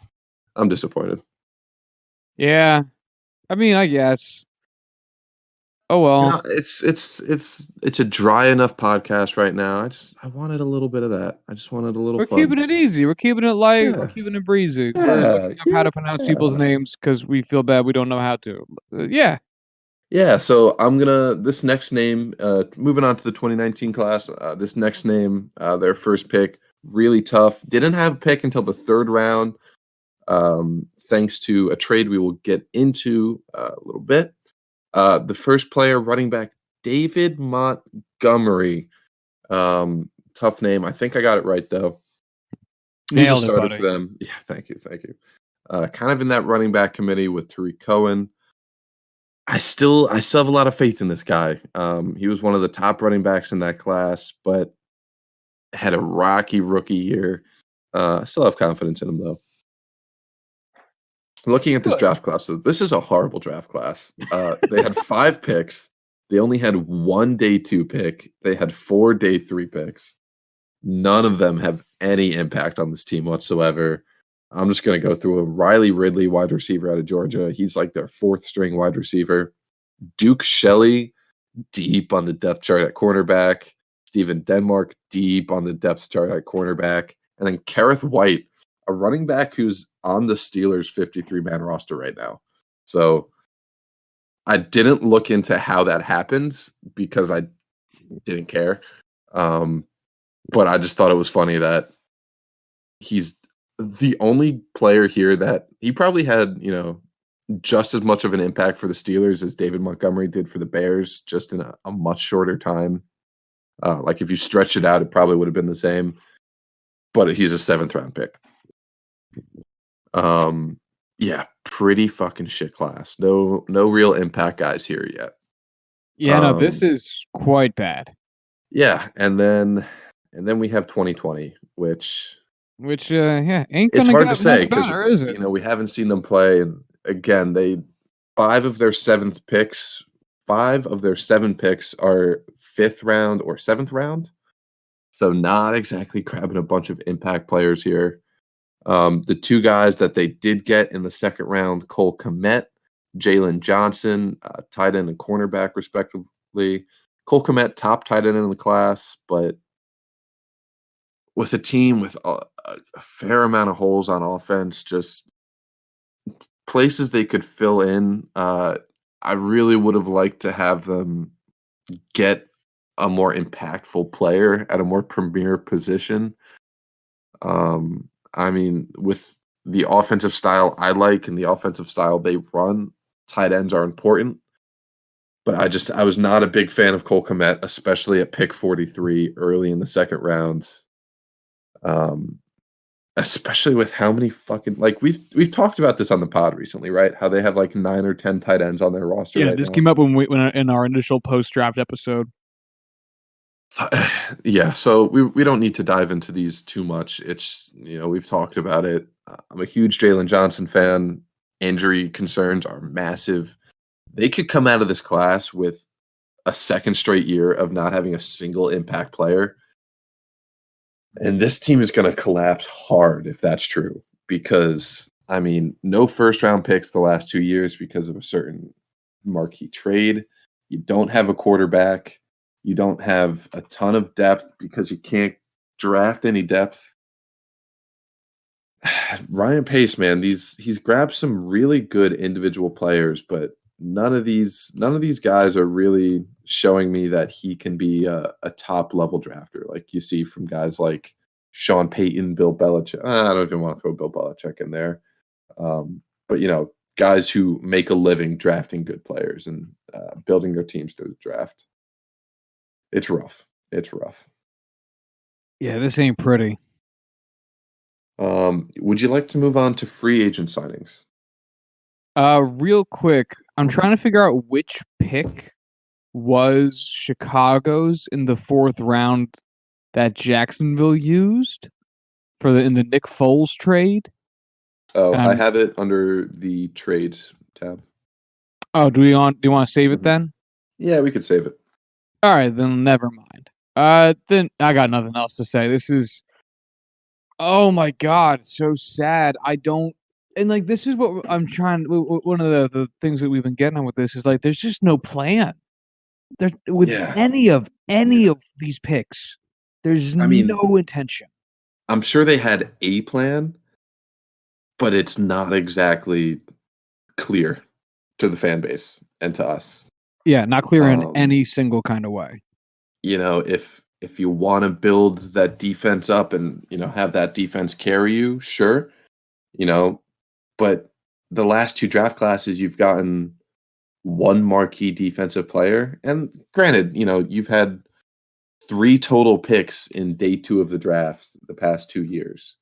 I'm disappointed. Yeah. I mean, I guess. Oh well. It's a dry enough podcast right now. I wanted a little bit of that. I just wanted a little We're fun. keeping it easy. We're keeping it light. Yeah. We're keeping it breezy. Yeah, We're looking up how to pronounce people's names because we feel bad we don't know how to. Yeah. Yeah, so I'm gonna this next name, moving on to the 2019 class, this next name, their first pick, really tough. Didn't have a pick until the 3rd round, thanks to a trade we will get into a little bit. The first player, running back David Montgomery. Tough name. I think I got it right though. He's a starter for them. Yeah, thank you. Kind of in that running back committee with Tariq Cohen. I still have a lot of faith in this guy. He was one of the top running backs in that class, but had a rocky rookie year. Still have confidence in him though. Looking at this draft class, so this is a horrible draft class. They had 5 picks. They only had 1 day 2 pick. They had 4 day 3 picks. None of them have any impact on this team whatsoever. I'm just going to go through him. Riley Ridley, wide receiver out of Georgia. He's like their 4th string wide receiver. Duke Shelley, deep on the depth chart at cornerback. Steven Denmark, deep on the depth chart at cornerback. And then Kerrith White, a running back who's on the Steelers' 53-man roster right now. So I didn't look into how that happens because I didn't care. But I just thought it was funny that he's the only player here that he probably had, just as much of an impact for the Steelers as David Montgomery did for the Bears, just in a much shorter time. Like if you stretch it out, it probably would have been the same. But he's a 7th round pick. Yeah, pretty fucking shit class. No real impact guys here yet. Yeah, no, this is quite bad. Yeah, and then we have 2020, which yeah, ain't it's gonna hard get to say much because better, is it? we haven't seen them play. And again, 5 of their 7 picks are 5th round or 7th round. So not exactly grabbing a bunch of impact players here. The 2 guys that they did get in the 2nd round, Cole Kmet, Jalen Johnson, tight end and cornerback, respectively. Cole Kmet, top tight end in the class, but with a team with a fair amount of holes on offense, just places they could fill in. I really would have liked to have them get a more impactful player at a more premier position. I mean, with the offensive style I like and the offensive style they run, tight ends are important. But I was not a big fan of Cole Kmet, especially at pick 43 early in the 2nd round. Especially with how many fucking we've talked about this on the pod recently, right? How they have like 9 or 10 tight ends on their roster. Yeah, right this now. came up when in our initial post draft episode. Yeah, so we don't need to dive into these too much. It's we've talked about it. I'm a huge Jalen Johnson fan. Injury concerns are massive. They could come out of this class with a 2nd straight year of not having a single impact player. And this team is going to collapse hard if that's true, because I mean, no 1st round picks the last 2 years because of a certain marquee trade. You don't have a quarterback. You don't have a ton of depth because you can't draft any depth. Ryan Pace, man, he's grabbed some really good individual players, but none of these guys are really showing me that he can be a top level drafter like you see from guys like Sean Payton, Bill Belichick. I don't even want to throw Bill Belichick in there, but guys who make a living drafting good players and building their teams through the draft. It's rough. It's rough. Yeah, this ain't pretty. Would you like to move on to free agent signings? Real quick, I'm trying to figure out which pick was Chicago's in the 4th round that Jacksonville used in the Nick Foles trade. Oh, I have it under the trades tab. Oh, do you want to save it then? Yeah, we could save it. All right, then never mind. Then I got nothing else to say. This is, oh my god, so sad. This is what I'm trying. One of the things that we've been getting on with this is like, there's just no plan. There with any of these picks. There's no intention. I'm sure they had a plan, but it's not exactly clear to the fan base and to us. Yeah, not clear in any single kind of way. If you want to build that defense up and have that defense carry you, sure. But the last 2 draft classes you've gotten one marquee defensive player, and granted, you've had 3 total picks in day 2 of the drafts the past 2 years.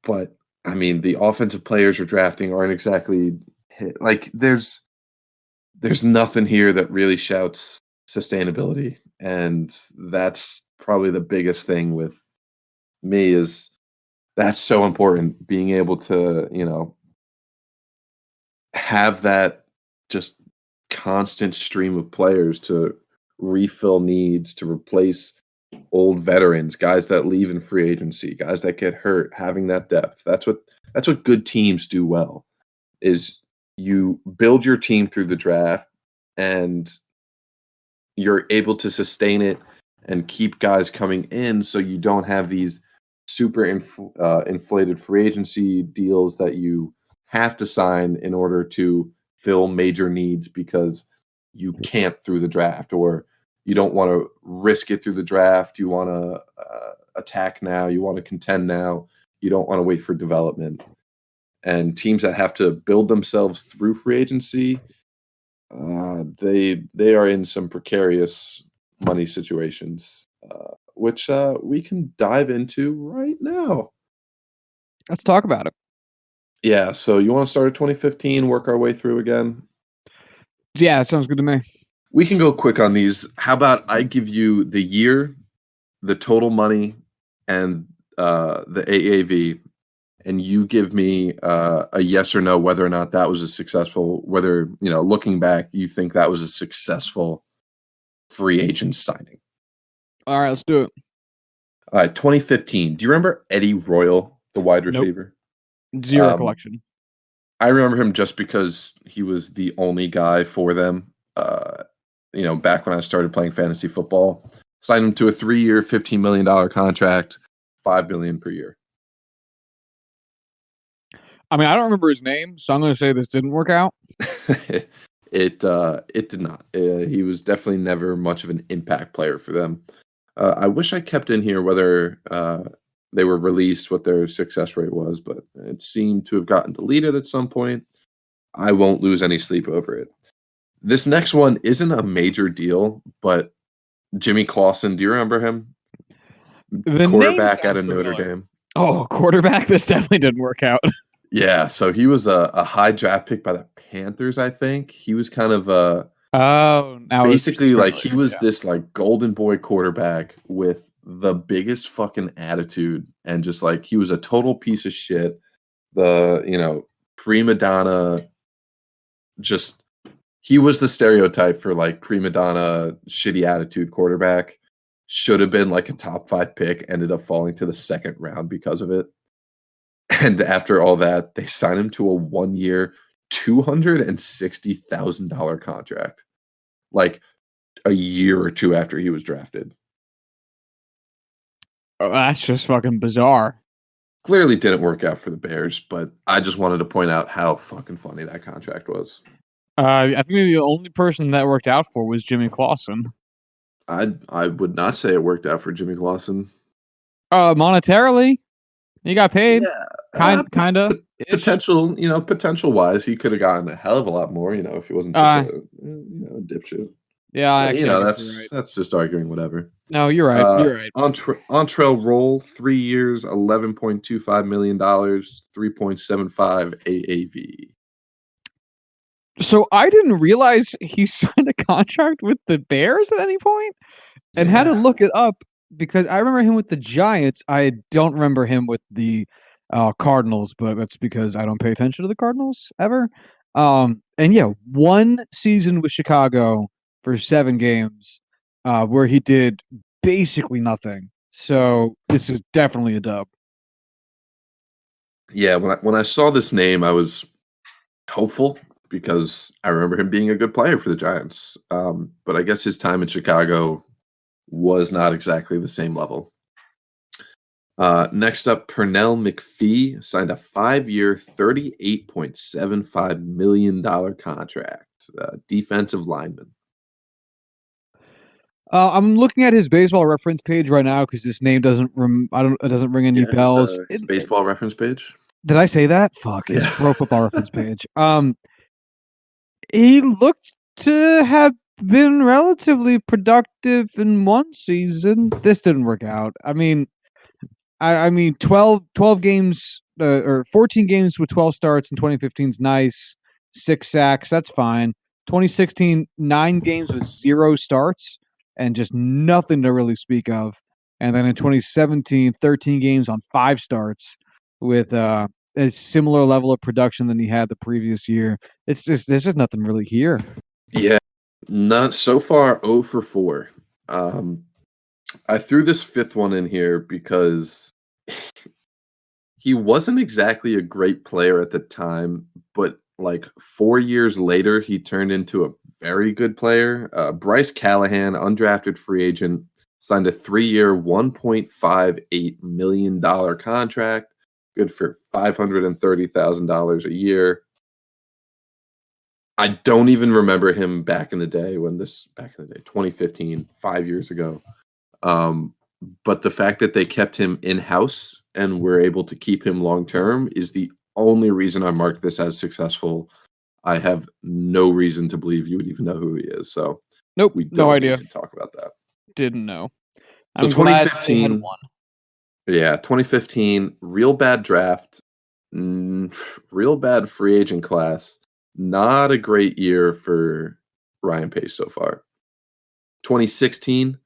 But I mean, the offensive players you're drafting aren't exactly like there's nothing here that really shouts sustainability, and that's probably the biggest thing with me is that's so important, being able to have that just constant stream of players to refill needs, to replace old veterans, guys that leave in free agency, guys that get hurt, having that depth. That's what good teams do well, is you build your team through the draft and you're able to sustain it and keep guys coming in, so you don't have these super inflated free agency deals that you have to sign in order to fill major needs because you can't through the draft, or you don't want to risk it through the draft. You want to attack now. You want to contend now. You don't want to wait for development. And teams that have to build themselves through free agency, They are in some precarious money situations, which we can dive into right now. Let's talk about it. Yeah, so you want to start at 2015, work our way through again? Yeah, sounds good to me. We can go quick on these. How about I give you the year, the total money, and the AAV, and you give me a yes or no whether or not that was a successful, whether, looking back, you think that was a successful free agent signing. All right, let's do it. All right, 2015. Do you remember Eddie Royal, the wide receiver? Zero collection. I remember him just because he was the only guy for them. Back when I started playing fantasy football, signed him to a 3-year, $15 million contract, $5 million per year. I mean, I don't remember his name, so I'm going to say this didn't work out. It did not. He was definitely never much of an impact player for them. I wish I kept in here whether they were released, what their success rate was, but it seemed to have gotten deleted at some point. I won't lose any sleep over it. This next one isn't a major deal, but Jimmy Clausen, do you remember him? The quarterback out of Notre Dame. Oh, quarterback? This definitely didn't work out. Yeah, so he was a high draft pick by the Panthers, I think. He was kind of basically like he was this like golden boy quarterback with the biggest fucking attitude, and just like he was a total piece of shit. The prima donna, just he was the stereotype for like prima donna, shitty attitude quarterback. Should have been like a top 5 pick, ended up falling to the 2nd round because of it. And after all that, they signed him to a 1-year, $260,000 contract, like a year or two after he was drafted. Oh, that's just fucking bizarre. Clearly didn't work out for the Bears, but I just wanted to point out how fucking funny that contract was. I think the only person that worked out for was Jimmy Clausen. I would not say it worked out for Jimmy Clausen. Monetarily, he got paid. Yeah, kind of. Potential wise, he could have gotten a hell of a lot more. If he wasn't such a dipshit. Yeah, that's just arguing whatever. No, you're right. You're right. Entree Roll, 3 years, $11.25 million, 3.75 AAV. So I didn't realize he signed a contract with the Bears at any point, and had to look it up because I remember him with the Giants. I don't remember him with the Cardinals, but that's because I don't pay attention to the Cardinals ever. And yeah, 1 season with Chicago for 7 games, where he did basically nothing. So this is definitely a dub. Yeah, when I saw this name, I was hopeful because I remember him being a good player for the Giants. But I guess his time in Chicago was not exactly the same level. Next up, Pernell McPhee signed a 5-year, $38.75 million contract. Defensive lineman. I'm looking at his baseball reference page right now because this name doesn't it doesn't ring any bells. His baseball reference page. Did I say that? Fuck, his Pro Football Reference page. He looked to have been relatively productive in 1 season. This didn't work out. I mean 12 games or 14 games with 12 starts in 2015 is nice. 6 sacks, that's fine. 2016, 9 games with 0 starts and just nothing to really speak of. And then in 2017, 13 games on 5 starts with a similar level of production than he had the previous year. There's just nothing really here. Yeah, not so far. 0 for 4. I threw this 5th one in here because he wasn't exactly a great player at the time, but like 4 years later, he turned into a very good player. Bryce Callahan, undrafted free agent, signed a 3-year, $1.58 million contract, good for $530,000 a year. I don't even remember him back in the day 2015, 5 years ago. But the fact that they kept him in-house and were able to keep him long-term is the only reason I marked this as successful. I have no reason to believe you would even know who he is. So nope, we don't no idea. need to talk about that. Didn't know. So 2015, yeah, 2015, real bad draft, real bad free agent class. Not a great year for Ryan Pace so far. 2016,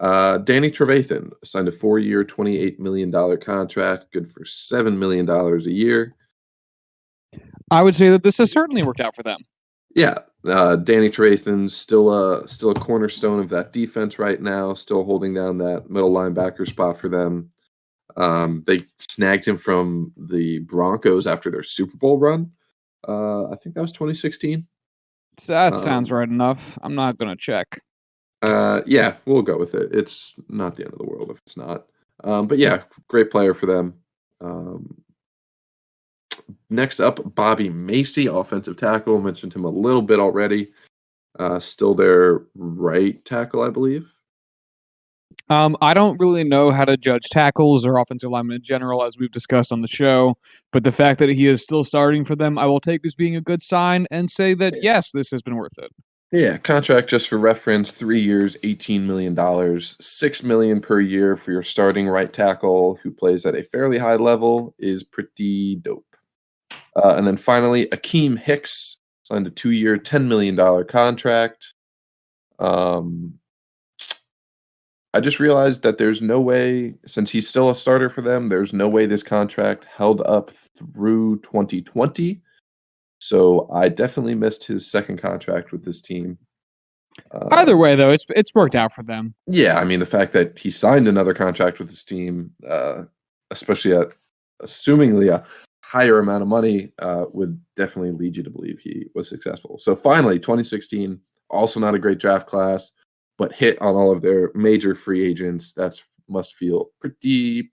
Danny Trevathan signed a 4-year, $28 million contract, good for $7 million a year. I would say that this has certainly worked out for them. Yeah, Danny Trevathan's still a cornerstone of that defense right now, still holding down that middle linebacker spot for them. They snagged him from the Broncos after their Super Bowl run. I think that was 2016. That sounds right enough. I'm not going to check. Yeah, we'll go with it. It's not the end of the world if it's not. But yeah, great player for them. Next up, Bobby Macy, offensive tackle. Mentioned him a little bit already. Still their right tackle, I believe. I don't really know how to judge tackles or offensive linemen in general, as we've discussed on the show. But the fact that he is still starting for them, I will take as being a good sign and say that, yes, this has been worth it. Yeah, contract just for reference, 3 years, $18 million, $6 million per year for your starting right tackle who plays at a fairly high level is pretty dope. And then finally, Akeem Hicks signed a 2-year, $10 million contract. I just realized that there's no way, since he's still a starter for them, there's no way this contract held up through 2020. So I definitely missed his second contract with this team. Either way, though, it's worked out for them. Yeah, I mean, the fact that he signed another contract with his team, especially at assumingly a higher amount of money, would definitely lead you to believe he was successful. So finally, 2016, also not a great draft class, but hit on all of their major free agents. That must feel pretty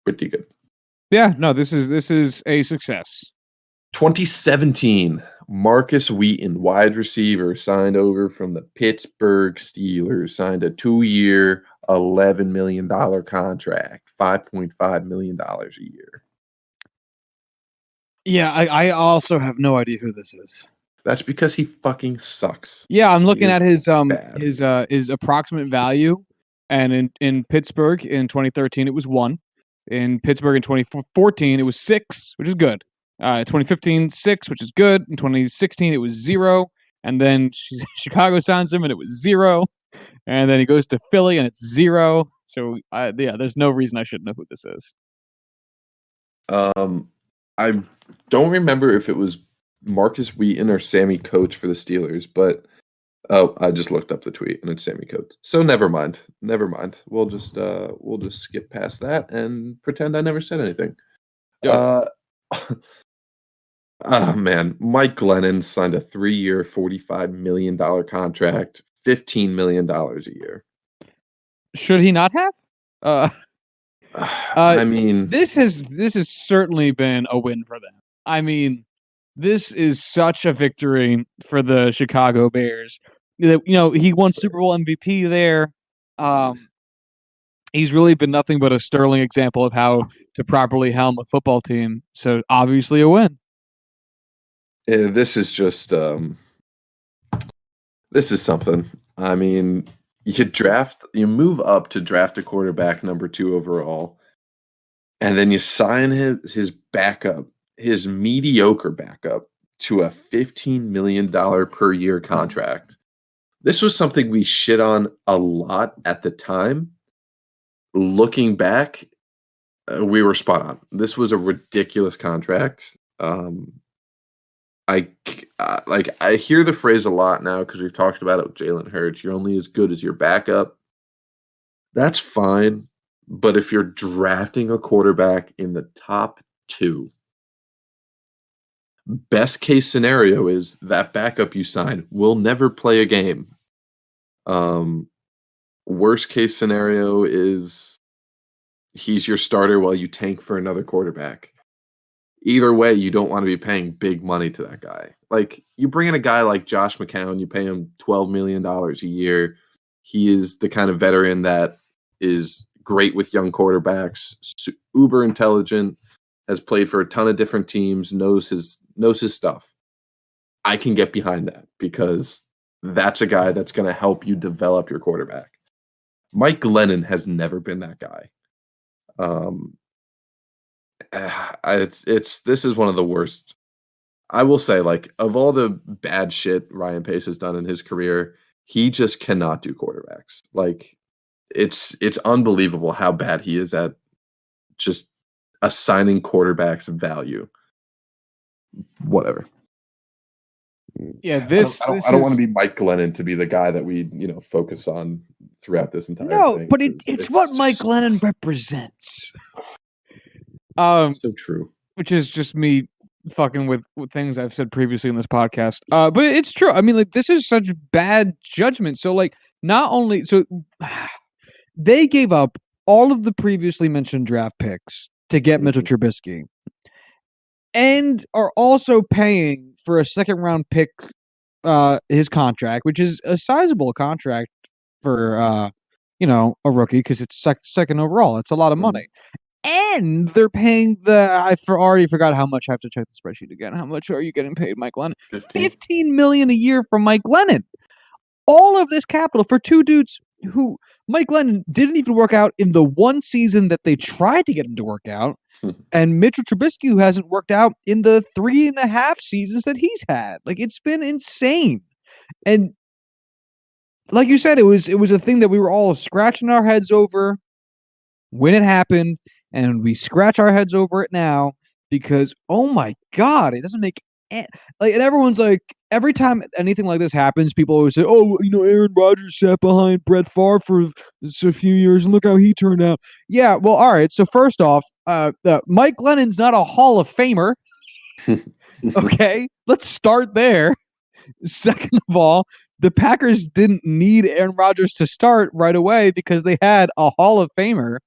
good. Yeah, no, this is a success. 2017, Marcus Wheaton, wide receiver, signed over from the Pittsburgh Steelers, signed a 2-year, $11 million contract, $5.5 million a year. Yeah, I also have no idea who this is. That's because he fucking sucks. Yeah, I'm looking at his approximate value, and in Pittsburgh in 2013 it was 1. In Pittsburgh in 2014 it was 6, which is good. 2015 6, which is good. In 2016 it was 0, and then Chicago signs him and it was 0, and then he goes to Philly and it's 0. So yeah, there's no reason I shouldn't know who this is. I don't remember if it was Marcus Wheaton or Sammy Coates for the Steelers, but I just looked up the tweet and it's Sammy Coates. So never mind. We'll just skip past that and pretend I never said anything. Yep. Oh man, Mike Glennon signed a 3-year, $45 million contract, $15 million a year. Should he not have? I mean, this has certainly been a win for them. I mean, this is such a victory for the Chicago Bears. You know, he won Super Bowl MVP there. He's really been nothing but a sterling example of how to properly helm a football team. So obviously a win. This is just this is something. I mean, you move up to draft a quarterback number 2 overall, and then you sign his backup, his mediocre backup, to a $15 million per year contract. This was something we shit on a lot at the time. Looking back, we were spot on. This was a ridiculous contract. I hear the phrase a lot now because we've talked about it with Jalen Hurts. You're only as good as your backup. That's fine, but if you're drafting a quarterback in the top 2, best case scenario is that backup you sign will never play a game. Worst case scenario is he's your starter while you tank for another quarterback. Either way, you don't want to be paying big money to that guy. Like, you bring in a guy like Josh McCown, you pay him $12 million a year. He is the kind of veteran that is great with young quarterbacks, uber intelligent, has played for a ton of different teams, knows his knows his stuff. I can get behind that because that's a guy that's going to help you develop your quarterback. Mike Glennon has never been that guy. This is one of the worst. I will say, like, of all the bad shit Ryan Pace has done in his career, he just cannot do quarterbacks. Like, it's unbelievable how bad he is at just assigning quarterbacks value. Whatever. Yeah, I don't want to be Mike Glennon to be the guy that we focus on throughout this entire thing. No, but it's what Mike Glennon represents. So true. Which is just me fucking with things I've said previously in this podcast. But it's true. I mean, like, this is such bad judgment. So, like, not only they gave up all of the previously mentioned draft picks to get Mitchell Trubisky, and are also paying for a second round pick, his contract, which is a sizable contract for a rookie because it's second overall. It's a lot of money. And they're paying already forgot how much. I have to check the spreadsheet again. How much are you getting paid, Mike Glennon? $15 million a year from Mike Glennon. All of this capital for two dudes who Mike Glennon didn't even work out in the one season that they tried to get him to work out, and Mitchell Trubisky, who hasn't worked out in the 3.5 seasons that he's had. Like, it's been insane. And like you said, it was a thing that we were all scratching our heads over when it happened. And we scratch our heads over it now because, oh my God, it doesn't make and everyone's like, every time anything like this happens, people always say, oh, Aaron Rodgers sat behind Brett Favre for a few years and look how he turned out. Yeah, well, all right. So first off, Mike Glennon's not a Hall of Famer. Okay, let's start there. Second of all, the Packers didn't need Aaron Rodgers to start right away because they had a Hall of Famer.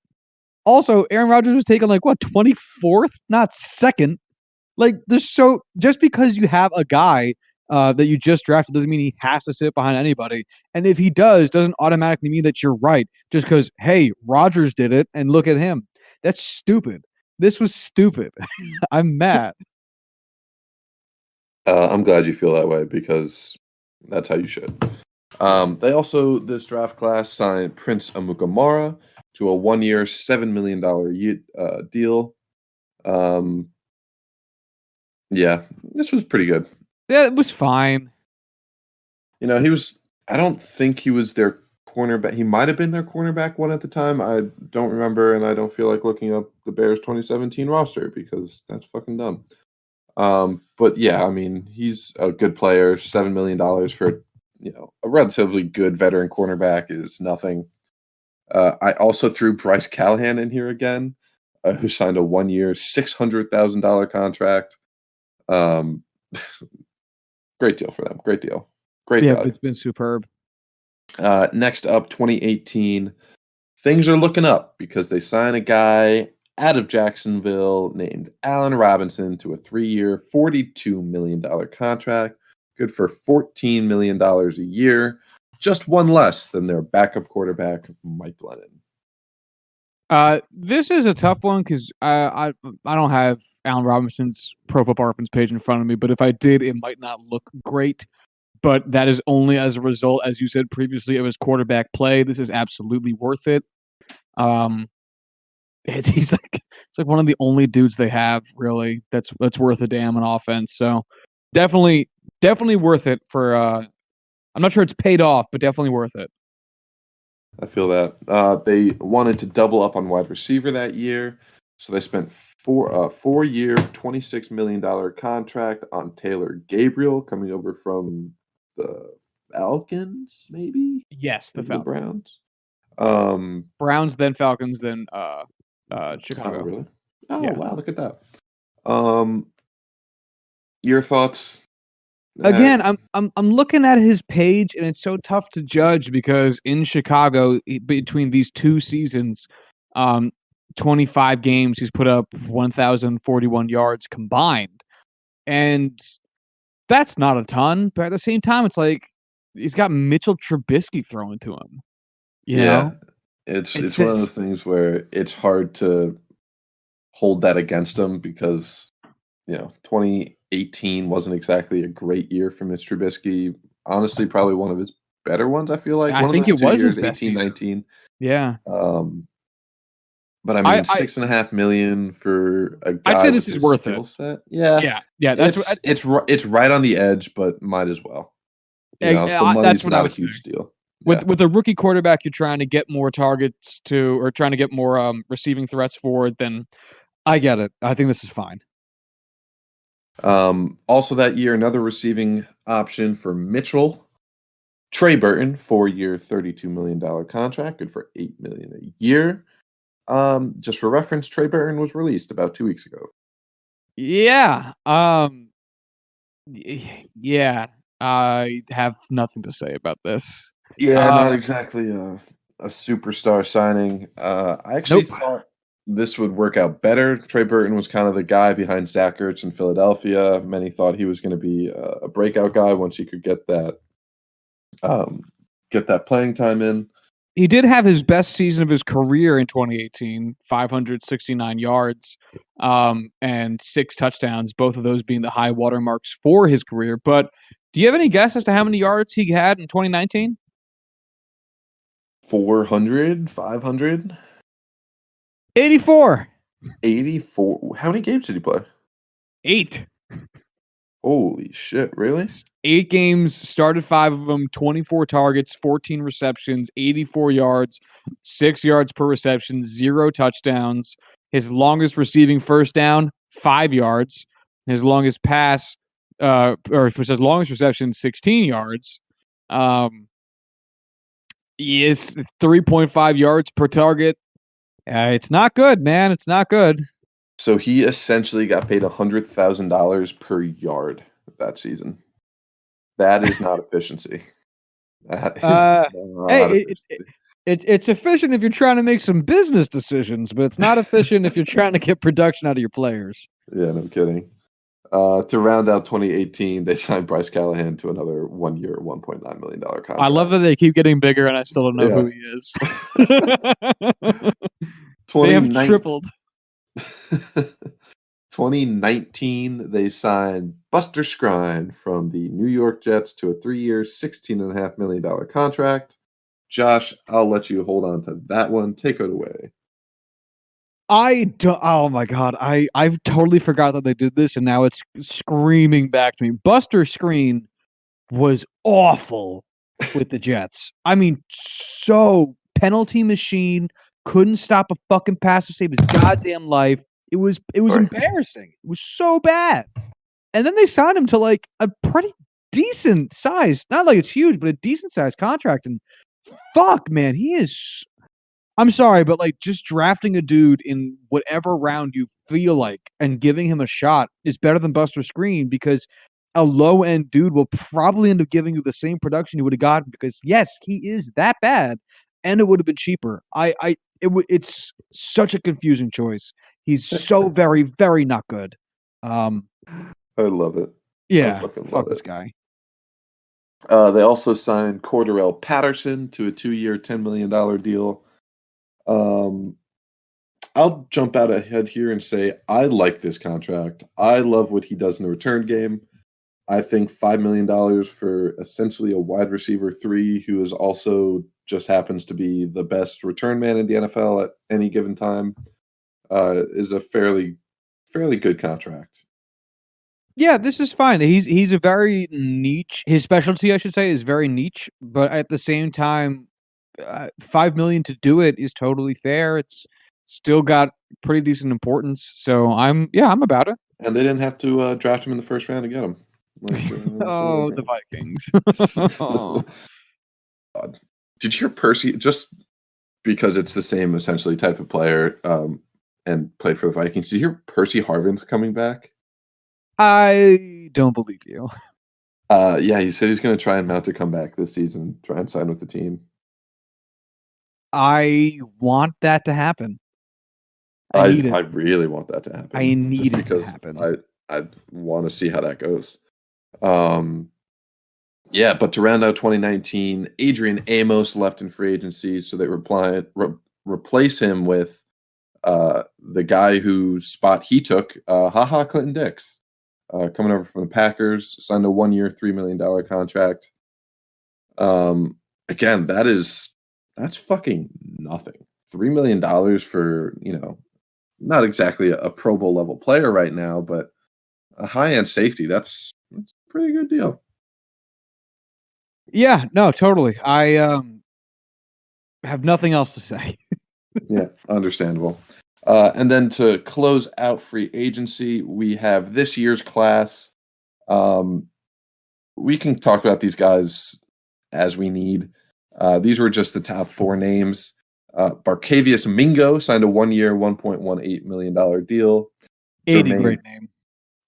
Also, Aaron Rodgers was taken 24th, not second. Just because you have a guy that you just drafted doesn't mean he has to sit behind anybody. And if he doesn't automatically mean that you're right. Just because, hey, Rodgers did it and look at him. That's stupid. This was stupid. I'm mad. I'm glad you feel that way because that's how you should. They also, this draft class, signed Prince Amukamara to a 1-year, $7 million deal. Yeah, this was pretty good. Yeah, it was fine. I don't think he was their cornerback. He might have been their cornerback one at the time. I don't remember, and I don't feel like looking up the Bears 2017 roster because that's fucking dumb. But yeah, I mean, he's a good player. $7 million for a relatively good veteran cornerback is nothing. I also threw Bryce Callahan in here again, who signed a 1-year, $600,000 contract. Great deal for them. Great deal. Great value. It's been superb. Next up, 2018. Things are looking up because they sign a guy out of Jacksonville named Allen Robinson to a 3-year, $42 million contract. Good for $14 million a year. Just one less than their backup quarterback, Mike Glennon. This is a tough one because I don't have Allen Robinson's Pro Football Reference page in front of me, but if I did, it might not look great. But that is only as a result, as you said previously, of his quarterback play. This is absolutely worth it. It's like one of the only dudes they have really that's worth a damn on offense. So definitely worth it for. I'm not sure it's paid off, but definitely worth it. I feel that they wanted to double up on wide receiver that year, so they spent 4-year, $26 million contract on Taylor Gabriel coming over from the Falcons, maybe. Yes, the Browns. Browns, then Falcons, then Chicago. Oh, really? Oh, yeah. Wow! Look at that. Your thoughts? Again, I'm looking at his page, and it's so tough to judge because in Chicago, between these two seasons, 25 games, he's put up 1,041 yards combined, and that's not a ton. But at the same time, it's like he's got Mitchell Trubisky throwing to him. You know? It's one of those things where it's hard to hold that against him because 20 18 wasn't exactly a great year for Mitch Trubisky. Honestly, probably one of his better ones, I feel like. I One think of those it 2 was his years, best 18, year. 19. Yeah. But I mean, $6.5 million for a guy I'd say with this is his worth skill it. set. Yeah. It's right on the edge, but might as well. You know, the money's not a huge deal. With a rookie quarterback, you're trying to get more targets or trying to get more receiving threats for it. Then I get it. I think this is fine. Also that year, another receiving option for Mitchell. Trey Burton, 4-year, $32 million contract, good for $8 million a year. Just for reference, Trey Burton was released about 2 weeks ago. Yeah. Yeah. I have nothing to say about this. Yeah, not exactly a superstar signing. I actually thought this would work out better. Trey Burton was kind of the guy behind Zach Ertz in Philadelphia. Many thought he was going to be a breakout guy once he could get that playing time in. He did have his best season of his career in 2018, 569 yards and 6 touchdowns, both of those being the high watermarks for his career. But do you have any guess as to how many yards he had in 2019? 400, 500? 84. 84. How many games did he play? 8. Holy shit, really? 8 games, started 5 of them, 24 targets, 14 receptions, 84 yards, 6 yards per reception, 0 touchdowns. His longest receiving first down, 5 yards. His longest pass, his longest reception, 16 yards. He is 3.5 yards per target. It's not good, man. It's not good. So he essentially got paid $100,000 per yard that season. That is not efficiency. That is not efficiency. It's efficient if you're trying to make some business decisions, but it's not efficient if you're trying to get production out of your players. Yeah, no kidding. To round out 2018, they signed Bryce Callahan to another 1-year, $1.9 million contract. I love that they keep getting bigger, and I still don't know who he is. They have tripled. 2019, they signed Buster Skrine from the New York Jets to a 3-year, $16.5 million contract. Josh, I'll let you hold on to that one. Take it away. Oh my God. I've totally forgot that they did this, and now it's screaming back to me. Buster Skrine was awful with the Jets. I mean, so penalty machine, couldn't stop a fucking pass to save his goddamn life. It was embarrassing. It was so bad. And then they signed him to like a pretty decent size, not like it's huge, but a decent sized contract. And fuck, man, I'm sorry, but like just drafting a dude in whatever round you feel like and giving him a shot is better than Buster Skrine, because a low end dude will probably end up giving you the same production you would have gotten, because yes, he is that bad, and it would have been cheaper. It's such a confusing choice. He's so very, very not good. I love it. Yeah, fuck this guy. They also signed Cordarrelle Patterson to a 2-year, $10 million deal. I'll jump out ahead here and say I like this contract. I love what he does in the return game. I think $5 million for essentially a wide receiver 3 who is also just happens to be the best return man in the NFL at any given time is a fairly good contract. Yeah, this is fine. He's a very niche. His specialty, I should say, is very niche. But at the same time, $5 million to do it is totally fair. It's still got pretty decent importance. So I'm about it. And they didn't have to draft him in the first round to get him. The Vikings. Oh. Did you hear Percy? Just because it's the same essentially type of player and played for the Vikings. Did you hear Percy Harvin's coming back? I don't believe you. Yeah, he said he's going to try and mount a comeback this season, try and sign with the team. I want that to happen. I really want that to happen. I need it to happen. I want to see how that goes. Yeah, but to round out 2019, Adrian Amos left in free agency, so they replace him with the guy whose spot he took, Clinton Dix. coming over from the Packers, signed a 1-year, $3 million contract. Again, that's fucking nothing. $3 million for, not exactly a Pro Bowl level player right now, but a high-end safety. That's a pretty good deal. Yeah, no, totally. I have nothing else to say. Yeah, understandable. And then to close out free agency, we have this year's class. We can talk about these guys as we need. These were just the top 4 names. Barkevious Mingo signed a 1-year, $1.18 million deal. 80 great name.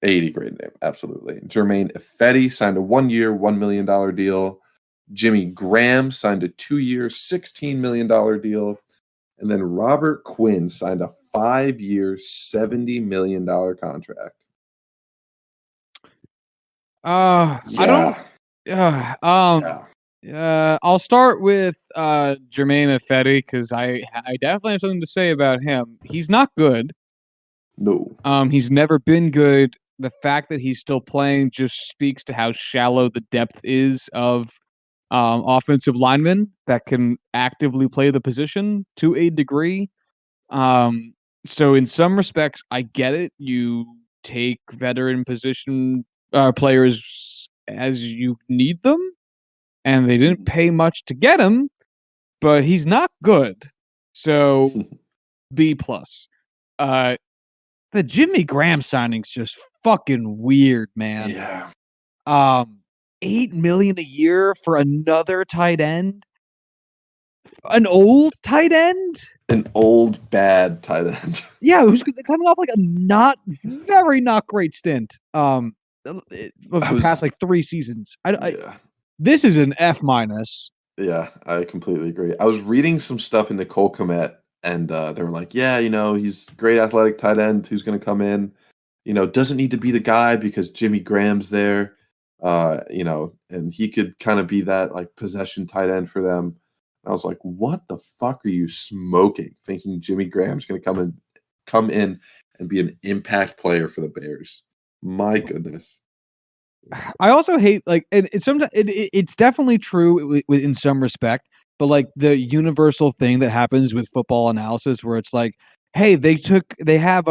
80 great name, absolutely. Jermaine Ifedi signed a 1-year, $1 million deal. Jimmy Graham signed a 2-year, $16 million deal. And then Robert Quinn signed a 5-year, $70 million contract. I'll start with Jermaine Ifedi because I definitely have something to say about him. He's not good. No. He's never been good. The fact that he's still playing just speaks to how shallow the depth is of offensive linemen that can actively play the position to a degree. So in some respects, I get it. You take veteran position players as you need them, and they didn't pay much to get him, but he's not good. So B plus. The Jimmy Graham signing's just fucking weird, man. Yeah. $8 million a year for another tight end? An old tight end? An old bad tight end. Yeah, who's coming off like a not great stint. For the past like 3 seasons. This is an F minus. Yeah, I completely agree. I was reading some stuff in Nicole Komet, and they were like, yeah, he's great athletic tight end who's going to come in. Doesn't need to be the guy because Jimmy Graham's there. And he could kind of be that like possession tight end for them. And I was like, what the fuck are you smoking? Thinking Jimmy Graham's going to come in and be an impact player for the Bears. My goodness. I also hate it's definitely true in some respect, but like the universal thing that happens with football analysis where it's like, hey, they have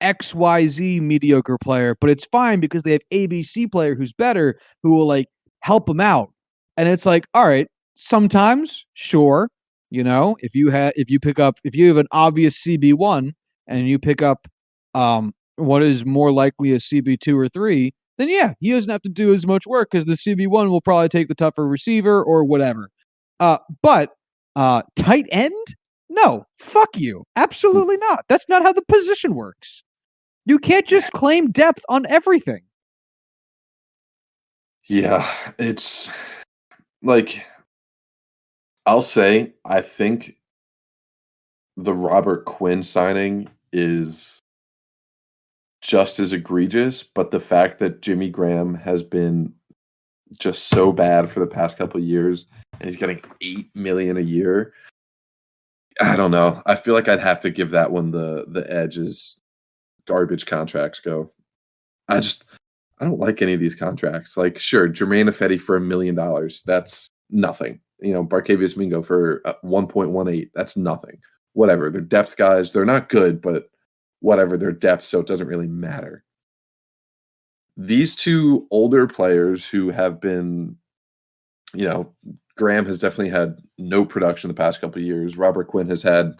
XYZ mediocre player, but it's fine because they have ABC player who's better who will like help them out. And it's like, all right, sometimes, sure, if you have an obvious CB1 and you pick up what is more likely a CB2 or 3, then yeah, he doesn't have to do as much work because the CB1 will probably take the tougher receiver or whatever. But tight end? No, fuck you. Absolutely not. That's not how the position works. You can't just claim depth on everything. Yeah, it's like, I'll say, I think the Robert Quinn signing is just as egregious, but the fact that Jimmy Graham has been just so bad for the past couple of years and he's getting $8 million a year, I don't know. I feel like I'd have to give that one the edge as garbage contracts go. I don't like any of these contracts. Like, sure, Jermaine Ifedi for $1 million, that's nothing. Barkevious Mingo for 1.18, that's nothing. Whatever, they're depth guys. They're not good, but whatever, they're depth, so it doesn't really matter. These 2 older players who have been, Graham has definitely had no production the past couple of years. Robert Quinn has had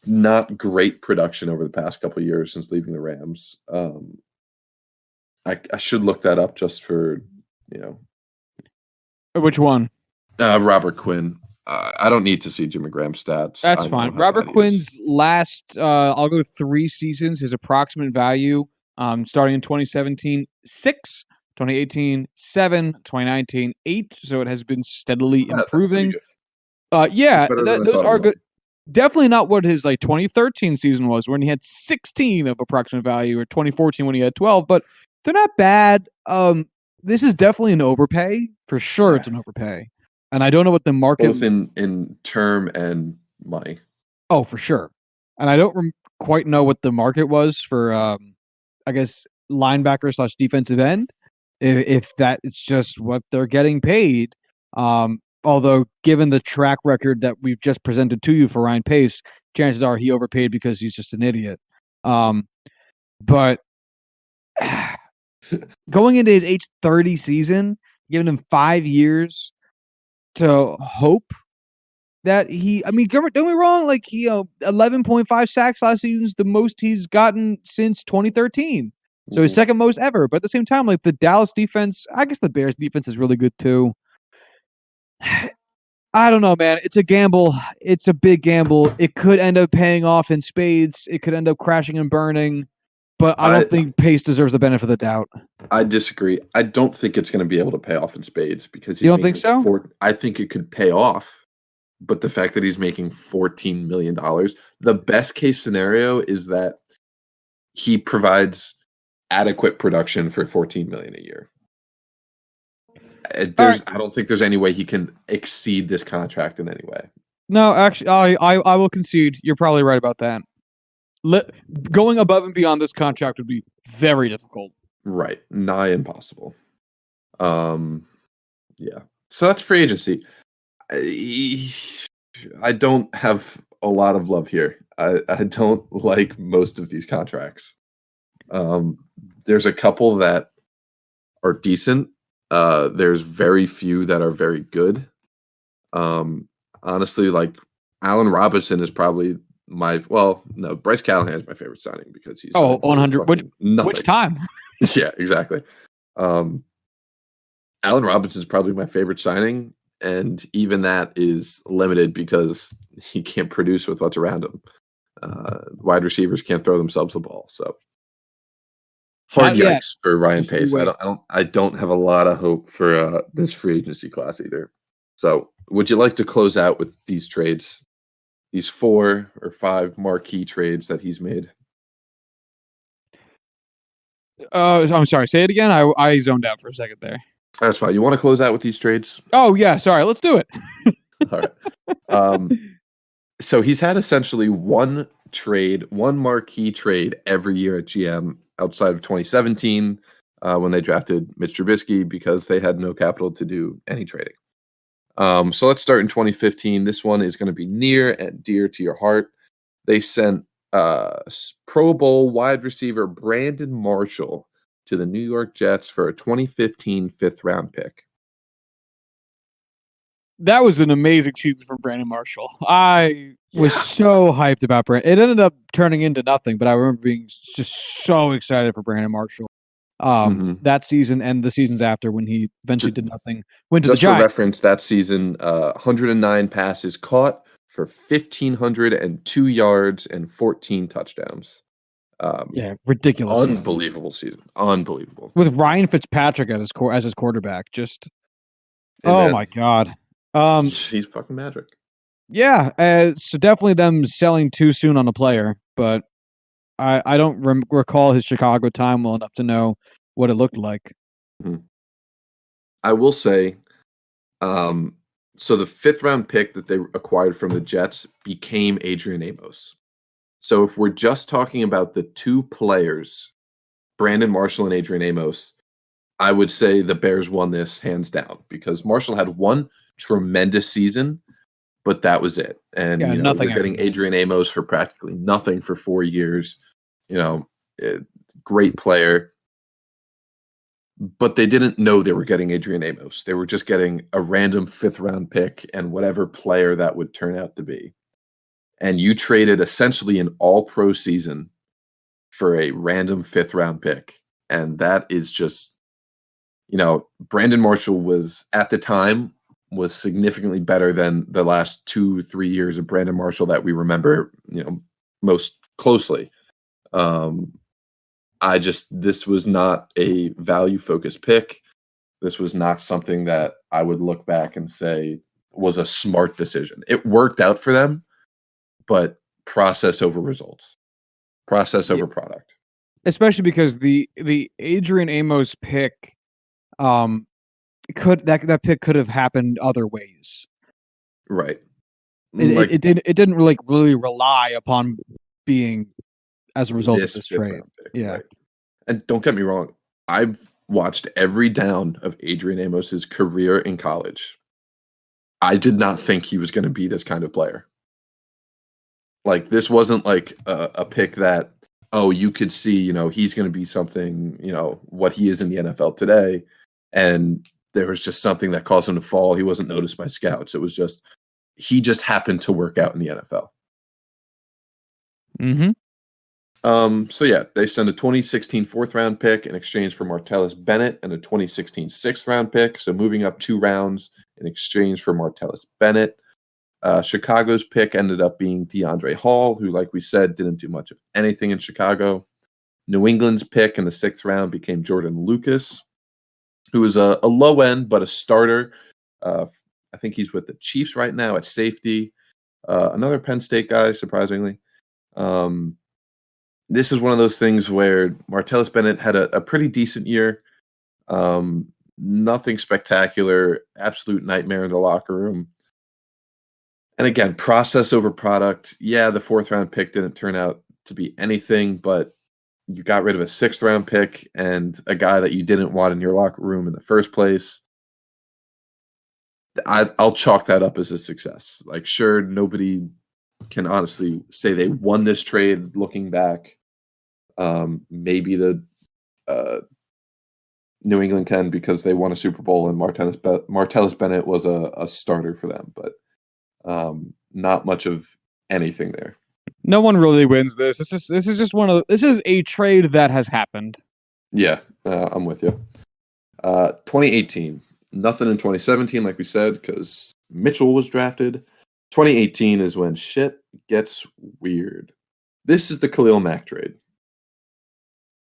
not great production over the past couple of years since leaving the Rams. I should look that up just for, Which one? Robert Quinn. I don't need to see Jimmy Graham's stats. That's fine. Robert Quinn's last, I'll go 3 seasons, his approximate value, starting in 2017, 6, 2018, 7, 2019, 8. So it has been steadily improving. Those are good. Definitely not what his 2013 season was, when he had 16 of approximate value, or 2014 when he had 12. But they're not bad. This is definitely an overpay for sure. Yeah. It's an overpay, and I don't know what the market both in term and money. Oh, for sure. And I don't quite know what the market was for. I guess linebacker / defensive end. If that it's just what they're getting paid. Although given the track record that we've just presented to you for Ryan Pace, chances are he overpaid because he's just an idiot. But going into his age 30 season, giving him 5 years to hope that don't get me wrong, like 11.5 sacks last season's the most he's gotten since 2013. So his second most ever. But at the same time, like the Dallas defense, I guess the Bears defense is really good too. I don't know, man. It's a gamble. It's a big gamble. It could end up paying off in spades. It could end up crashing and burning. But I don't think Pace deserves the benefit of the doubt. I disagree. I don't think it's going to be able to pay off in spades because you don't think so? I think it could pay off, but the fact that he's making $14 million, the best case scenario is that he provides adequate production for $14 million a year. I don't think there's any way he can exceed this contract in any way. No, actually, I will concede. You're probably right about that. Going above and beyond this contract would be very difficult. Right. Nigh impossible. Yeah. So that's free agency. I don't have a lot of love here. I don't like most of these contracts. There's a couple that are decent. There's very few that are very good. Honestly, like Allen Robinson is probably Bryce Callahan is my favorite signing because he's 100. Which time? Yeah, exactly. Allen Robinson is probably my favorite signing, and even that is limited because he can't produce with what's around him. Wide receivers can't throw themselves the ball, so hard yikes for Ryan Pace. I don't have a lot of hope for this free agency class either. So, would you like to close out with these trades? These 4 or 5 marquee trades that he's made. I'm sorry. Say it again. I zoned out for a second there. That's fine. You want to close out with these trades? Oh yeah. Sorry. Let's do it. All right. So he's had essentially one marquee trade every year at GM outside of 2017 when they drafted Mitch Trubisky because they had no capital to do any trading. So let's start in 2015. This one is going to be near and dear to your heart. They sent Pro Bowl wide receiver Brandon Marshall to the New York Jets for a 2015 5th-round pick. That was an amazing season for Brandon Marshall. I was so hyped about Brandon. It ended up turning into nothing, but I remember being just so excited for Brandon Marshall. That season and the seasons after when he eventually did nothing. Went to the Giants. Just for reference, that season, 109 passes caught for 1,502 yards and 14 touchdowns. Ridiculous. Unbelievable season. Unbelievable. With Ryan Fitzpatrick as his quarterback. Just my God. He's fucking magic. Yeah, so definitely them selling too soon on a player, but I don't recall his Chicago time well enough to know what it looked like. I will say, so the 5th-round pick that they acquired from the Jets became Adrian Amos. So if we're just talking about the 2 players, Brandon Marshall and Adrian Amos, I would say the Bears won this hands down because Marshall had one tremendous season, but that was it. And nothing. They're getting Adrian Amos for practically nothing for 4 years. Great player. But they didn't know they were getting Adrian Amos. They were just getting a random 5th-round pick and whatever player that would turn out to be. And you traded essentially an all-pro season for a random 5th-round pick. And that is just, Brandon Marshall was, at the time, was significantly better than the last 2-3 years of Brandon Marshall that we remember, most closely. This was not a value-focused pick. This was not something that I would look back and say was a smart decision. It worked out for them, but process over results. Process over product. Especially because the Adrian Amos pick that pick could have happened other ways. Right. It didn't really rely upon being as a result of this trade. Yeah. Right. And don't get me wrong, I've watched every down of Adrian Amos's career in college. I did not think he was going to be this kind of player. Like, this wasn't like a pick that, oh, you could see, he's going to be something, what he is in the NFL today. And there was just something that caused him to fall. He wasn't noticed by scouts. It was just, he just happened to work out in the NFL. Mm-hmm. So yeah, they send a 2016 fourth round pick in exchange for Martellus Bennett and a 2016 sixth round pick. So moving up 2 rounds in exchange for Martellus Bennett. Chicago's pick ended up being DeAndre Hall, who, like we said, didn't do much of anything in Chicago. New England's pick in the 6th round became Jordan Lucas, who is a low end but a starter. I think he's with the Chiefs right now at safety. Another Penn State guy, surprisingly. This is one of those things where Martellus Bennett had a pretty decent year. Nothing spectacular, absolute nightmare in the locker room. And again, process over product. Yeah, the 4th round pick didn't turn out to be anything, but you got rid of a 6th round pick and a guy that you didn't want in your locker room in the first place. I'll chalk that up as a success. Like, sure, nobody can honestly say they won this trade looking back. Maybe the New England can because they won a Super Bowl and Martellus Bennett was a starter for them, but not much of anything there. No one really wins this. This is a trade that has happened. Yeah, I'm with you. 2018, nothing in 2017, like we said, because Mitchell was drafted. 2018 is when shit gets weird. This is the Khalil Mack trade.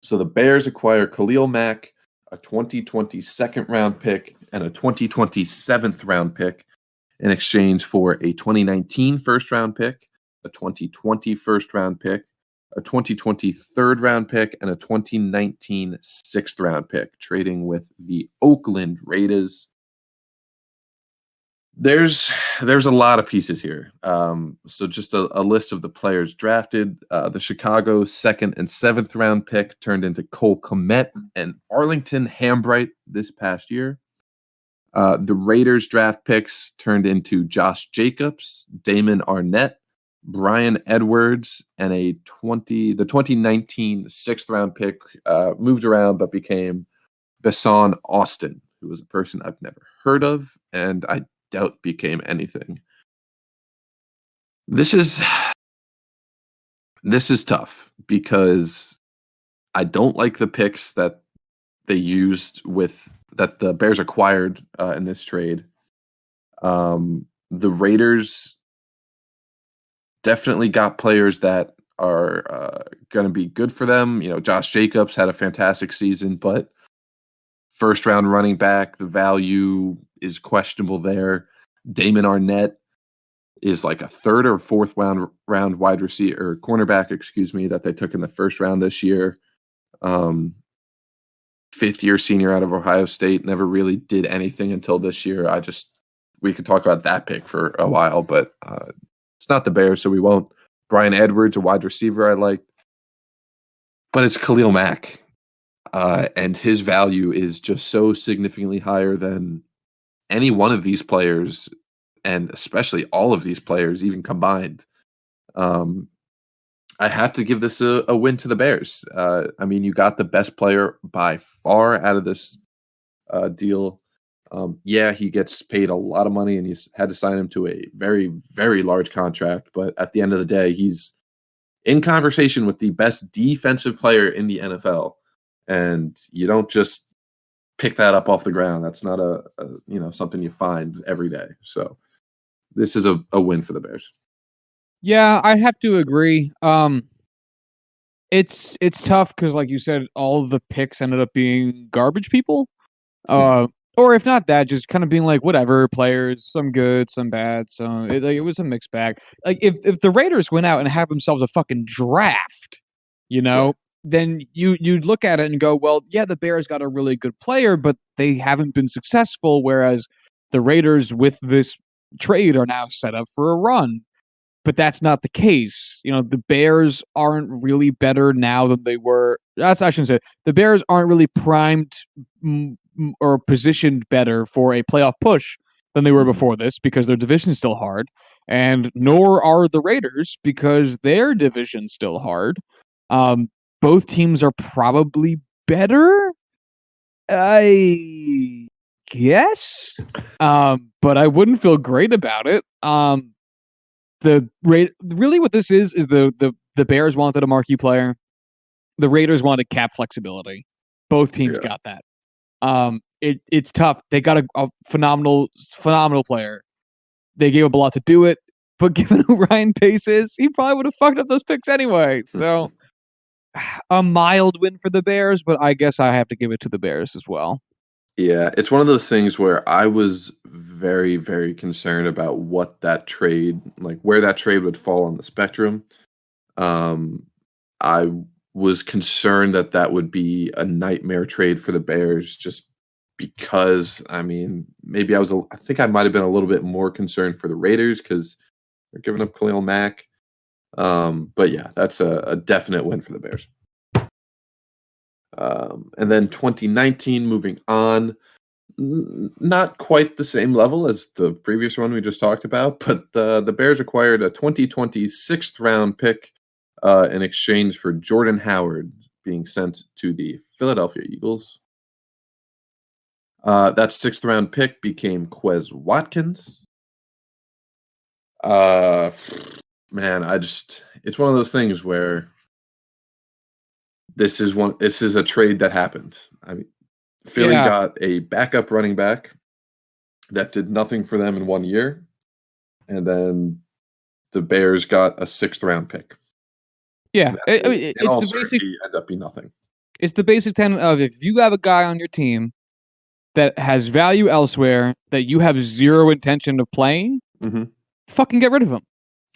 So the Bears acquire Khalil Mack, a 2020 second round pick, and a 2020 7th round pick in exchange for a 2019 first round pick, a 2020 first round pick, a 2020 third round pick, and a 2019 6th round pick, trading with the Oakland Raiders. There's a lot of pieces here. So just a list of the players drafted. The Chicago 2nd and 7th round pick turned into Cole Kmet and Arlington Hambright this past year. The Raiders draft picks turned into Josh Jacobs, Damon Arnett, Brian Edwards, and the 2019 6th round pick moved around but became Basson Austin, who was a person I've never heard of, and I doubt became anything. This is tough because I don't like the picks that they used that the Bears acquired in this trade. The Raiders definitely got players that are going to be good for them. Josh Jacobs had a fantastic season, but first round running back, the value is questionable there. Damon Arnett is like a 3rd or 4th round wide receiver or cornerback, that they took in the 1st round this year. 5th year senior out of Ohio State, never really did anything until this year. We could talk about that pick for a while, but it's not the Bears, so we won't. Brian Edwards, a wide receiver I like, but it's Khalil Mack. And his value is just so significantly higher than any one of these players, and especially all of these players, even combined. I have to give this a win to the Bears. You got the best player by far out of this deal. Yeah, he gets paid a lot of money, and you had to sign him to a very, very large contract. But at the end of the day, he's in conversation with the best defensive player in the NFL. And you don't just pick that up off the ground. That's not something you find every day. So this is a win for the Bears. Yeah, I have to agree. It's tough because, like you said, all of the picks ended up being garbage people. Or if not that, just kind of being like whatever players, some good, some bad. So it was a mixed bag. Like if the Raiders went out and have themselves a fucking draft, Yeah. then you'd look at it and go, well, yeah, the Bears got a really good player, but they haven't been successful. Whereas the Raiders with this trade are now set up for a run. but that's not the case. The Bears aren't really better now than they were. I shouldn't say the Bears aren't really primed or positioned better for a playoff push than they were before this because their division's still hard, and nor are the Raiders because their division's still hard. Both teams are probably better, I guess, but I wouldn't feel great about it. Really what this is the Bears wanted a marquee player. The Raiders wanted cap flexibility. Both teams got that. It's tough. They got a phenomenal player. They gave up a lot to do it, but given who Ryan Pace is, he probably would have fucked up those picks anyway. So a mild win for the Bears, but I guess I have to give it to the Bears as well. Yeah, it's one of those things where I was very, very concerned about what that trade, like where that trade would fall on the spectrum. I was concerned that would be a nightmare trade for the Bears just because, I think I might have been a little bit more concerned for the Raiders because they're giving up Khalil Mack. But yeah, that's a definite win for the Bears. And then 2019, moving on, not quite the same level as the previous one we just talked about, but the Bears acquired a 2020 6th-round pick in exchange for Jordan Howard being sent to the Philadelphia Eagles. That 6th-round pick became Quez Watkins. Man, it's one of those things where this is a trade that happened. I mean, Philly got a backup running back that did nothing for them in 1 year, and then the Bears got a 6th-round pick. Yeah, it's all certainty end up being nothing. It's the basic tenet of if you have a guy on your team that has value elsewhere that you have zero intention of playing, fucking get rid of him.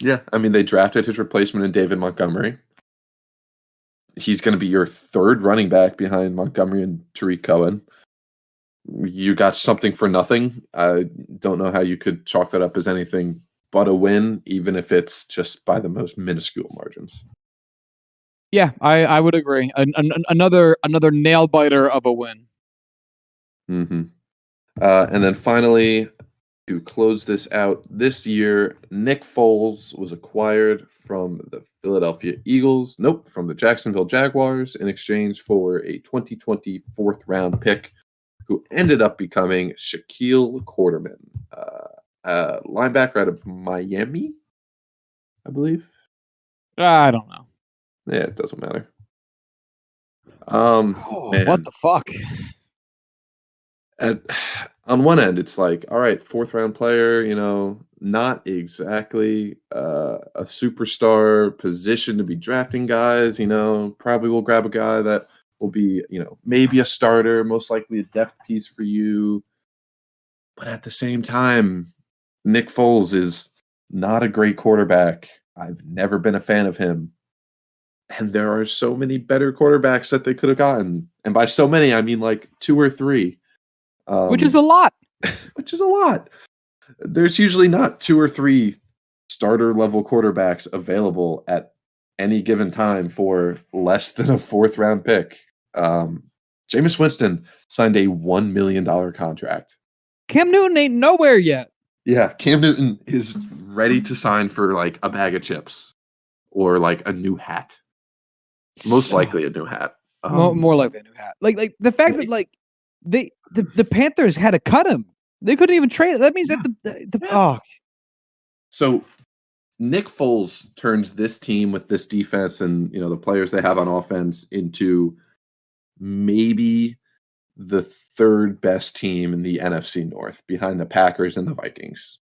Yeah, I mean, they drafted his replacement in David Montgomery. He's going to be your 3rd running back behind Montgomery and Tariq Cohen. You got something for nothing. I don't know how you could chalk that up as anything but a win, even if it's just by the most minuscule margins. Yeah, I would agree. Another nail biter of a win. And then finally, to close this out this year, Nick Foles was acquired from the Philadelphia Eagles. From the Jacksonville Jaguars in exchange for a 2020 4th-round pick who ended up becoming Shaquille Quarterman, linebacker out of Miami, I believe. I don't know. Yeah, it doesn't matter. What the fuck? On one end, it's like, all right, 4th-round player, not exactly a superstar position to be drafting guys, probably will grab a guy that will be, maybe a starter, most likely a depth piece for you. But at the same time, Nick Foles is not a great quarterback. I've never been a fan of him. And there are so many better quarterbacks that they could have gotten. And by so many, I mean like 2 or 3. Which is a lot. Which is a lot. There's usually not 2 or 3 starter-level quarterbacks available at any given time for less than a 4th-round pick. Jameis Winston signed a $1 million contract. Cam Newton ain't nowhere yet. Yeah, Cam Newton is ready to sign for like a bag of chips or like a new hat. Most likely a new hat. More likely a new hat. Like the fact that like the Panthers had to cut him. They couldn't even trade it. That means that So Nick Foles turns this team with this defense and the players they have on offense into maybe the 3rd best team in the NFC North behind the Packers and the Vikings.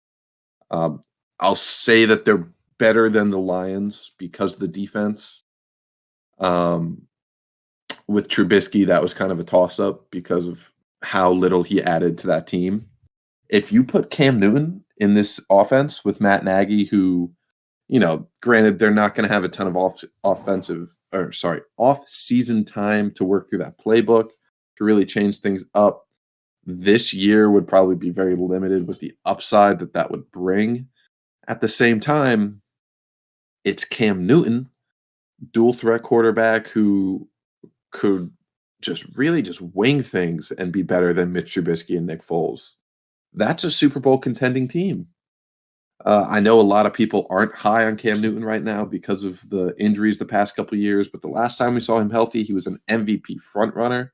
I'll say that they're better than the Lions because of the defense. With Trubisky, that was kind of a toss-up because of how little he added to that team. If you put Cam Newton in this offense with Matt Nagy, who, granted, they're not going to have a ton of off-season time to work through that playbook to really change things up. This year would probably be very limited with the upside that would bring. At the same time, it's Cam Newton, dual threat quarterback who could just really just wing things and be better than Mitch Trubisky and Nick Foles. That's a Super Bowl contending team. I know a lot of people aren't high on Cam Newton right now because of the injuries the past couple of years, but the last time we saw him healthy, he was an MVP frontrunner.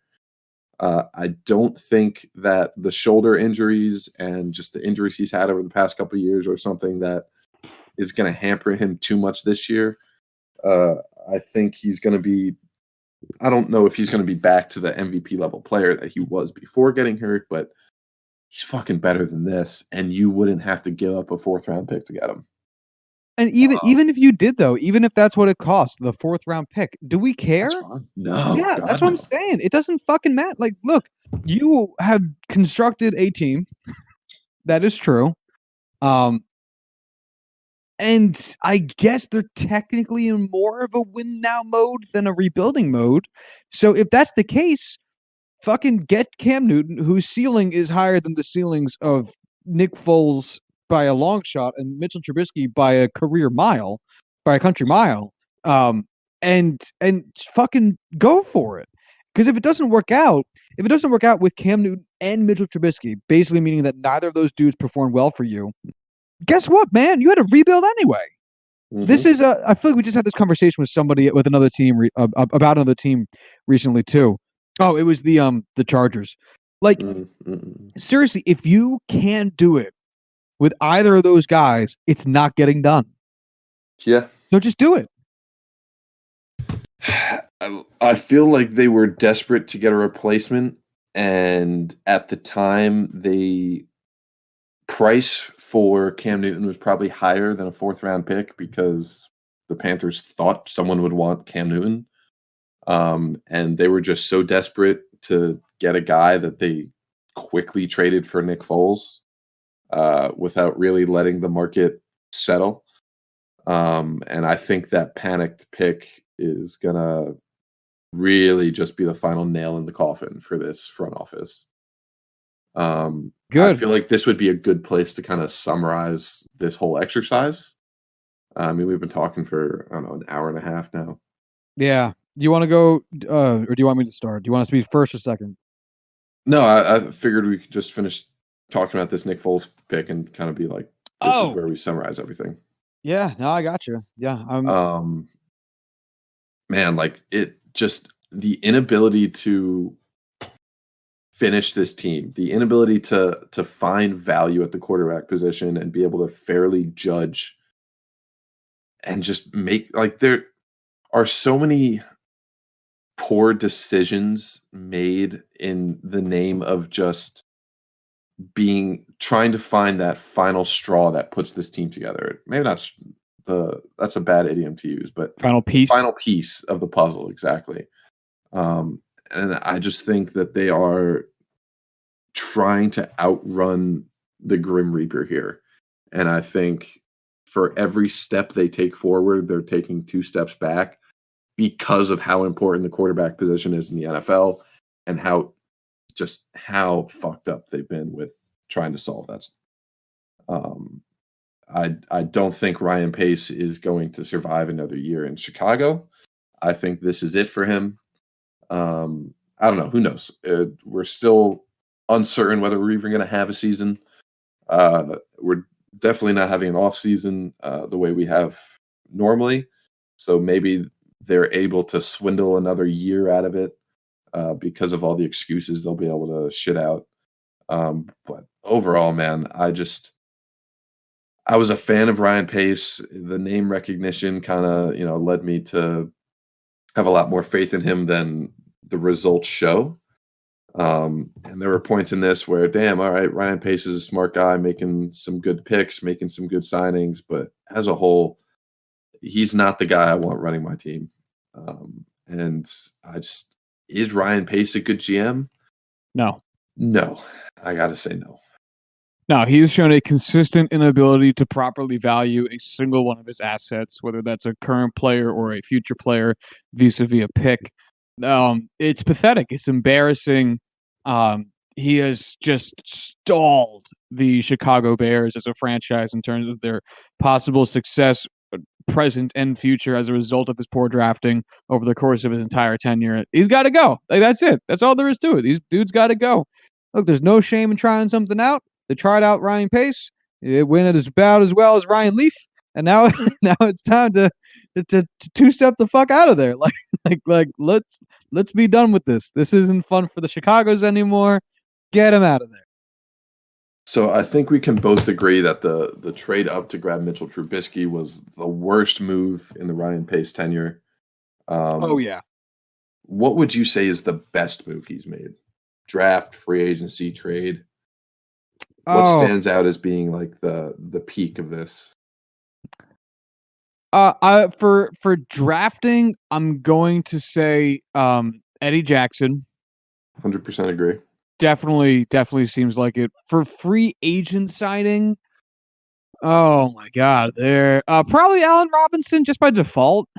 I don't think that the shoulder injuries and just the injuries he's had over the past couple of years are something that is going to hamper him too much this year. I think he's going to be – I don't know if he's going to be back to the MVP level player that he was before getting hurt, but he's fucking better than this, and you wouldn't have to give up a 4th-round pick to get him. And even if you did, though, even if that's what it costs, the 4th-round pick, do we care? That's fine. No. Yeah, God, that's what I'm saying. It doesn't fucking matter. Like, look, you have constructed a team. That is true. And I guess they're technically in more of a win now mode than a rebuilding mode. So if that's the case, fucking get Cam Newton, whose ceiling is higher than the ceilings of Nick Foles by a long shot and Mitchell Trubisky by a country mile. And fucking go for it. Because if it doesn't work out with Cam Newton and Mitchell Trubisky, basically meaning that neither of those dudes performed well for you, guess what, man? You had to rebuild anyway. Mm-hmm. This is I feel like we just had this conversation with somebody with another team about another team recently too. Oh, it was the Chargers. Like, seriously, if you can't do it with either of those guys, it's not getting done. Yeah. So just do it. I feel like they were desperate to get a replacement, and at the time, the price for Cam Newton was probably higher than a 4th-round pick because the Panthers thought someone would want Cam Newton. And they were just so desperate to get a guy that they quickly traded for Nick Foles without really letting the market settle. And I think that panicked pick is going to really just be the final nail in the coffin for this front office. Good. I feel like this would be a good place to kind of summarize this whole exercise. I mean, we've been talking for, I don't know, an hour and a half now. Yeah. Do you want to go, or do you want me to start? Do you want us to be first or second? No, I figured we could just finish talking about this Nick Foles pick and kind of be like, this is where we summarize everything. Yeah, no, I got you. Yeah. Man, like it just the inability to finish this team, the inability to find value at the quarterback position and be able to fairly judge and just make like there are so many poor decisions made in the name of just trying to find that final straw that puts this team together. Maybe not that's a bad idiom to use, but final piece of the puzzle. Exactly. And I just think that they are trying to outrun the Grim Reaper here. And I think for every step they take forward, they're taking 2 steps back because of how important the quarterback position is in the NFL and how fucked up they've been with trying to solve that. I don't think Ryan Pace is going to survive another year in Chicago. I think this is it for him. I don't know. Who knows? We're still uncertain whether we're even going to have a season. We're definitely not having an off season the way we have normally. So maybe they're able to swindle another year out of it because of all the excuses they'll be able to shit out. But overall, man, I was a fan of Ryan Pace. The name recognition kind of, led me to have a lot more faith in him than the results show. And there were points in this where, damn, all right, Ryan Pace is a smart guy, making some good picks, making some good signings, but as a whole, he's not the guy I want running my team. And is Ryan Pace a good GM? No, I got to say no. No, he's shown a consistent inability to properly value a single one of his assets, whether that's a current player or a future player vis-a-vis a pick. It's pathetic. It's embarrassing. He has just stalled the Chicago Bears as a franchise in terms of their possible success, present and future as a result of his poor drafting over the course of his entire tenure. He's got to go. Like, that's it. That's all there is to it. These dudes got to go. Look, there's no shame in trying something out. They tried out Ryan Pace. It went about as well as Ryan Leaf, and now it's time to two-step the fuck out of there. Like let's be done with this. This isn't fun for the Chicagos anymore. Get him out of there. So I think we can both agree that the trade up to grab Mitchell Trubisky was the worst move in the Ryan Pace tenure. Oh yeah. What would you say is the best move he's made? Draft, free agency, trade. What stands out as being like the peak of this? For drafting, I'm going to say Eddie Jackson. 100% agree. Definitely seems like it. For free agent signing, oh my god, there probably Allen Robinson just by default.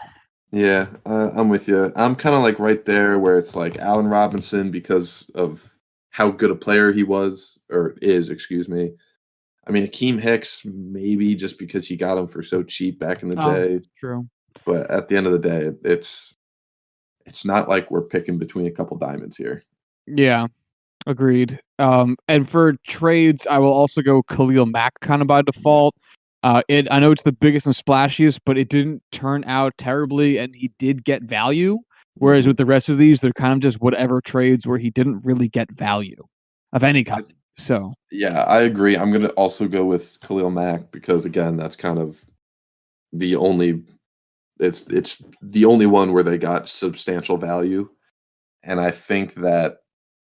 Yeah, I'm with you. I'm kind of like right there where it's like Allen Robinson because of how good a player he was or is, excuse me. I mean, Akeem Hicks maybe just because he got him for so cheap back in the day. True. But at the end of the day, it's not like we're picking between a couple diamonds here. Yeah. Agreed. And for trades, I will also go Khalil Mack kind of by default. I know it's the biggest and splashiest, but it didn't turn out terribly, and he did get value. Whereas with the rest of these, they're kind of just whatever trades where he didn't really get value of any kind. So yeah, I agree. I'm gonna also go with Khalil Mack because again, that's kind of the only. It's the only one where they got substantial value, and I think that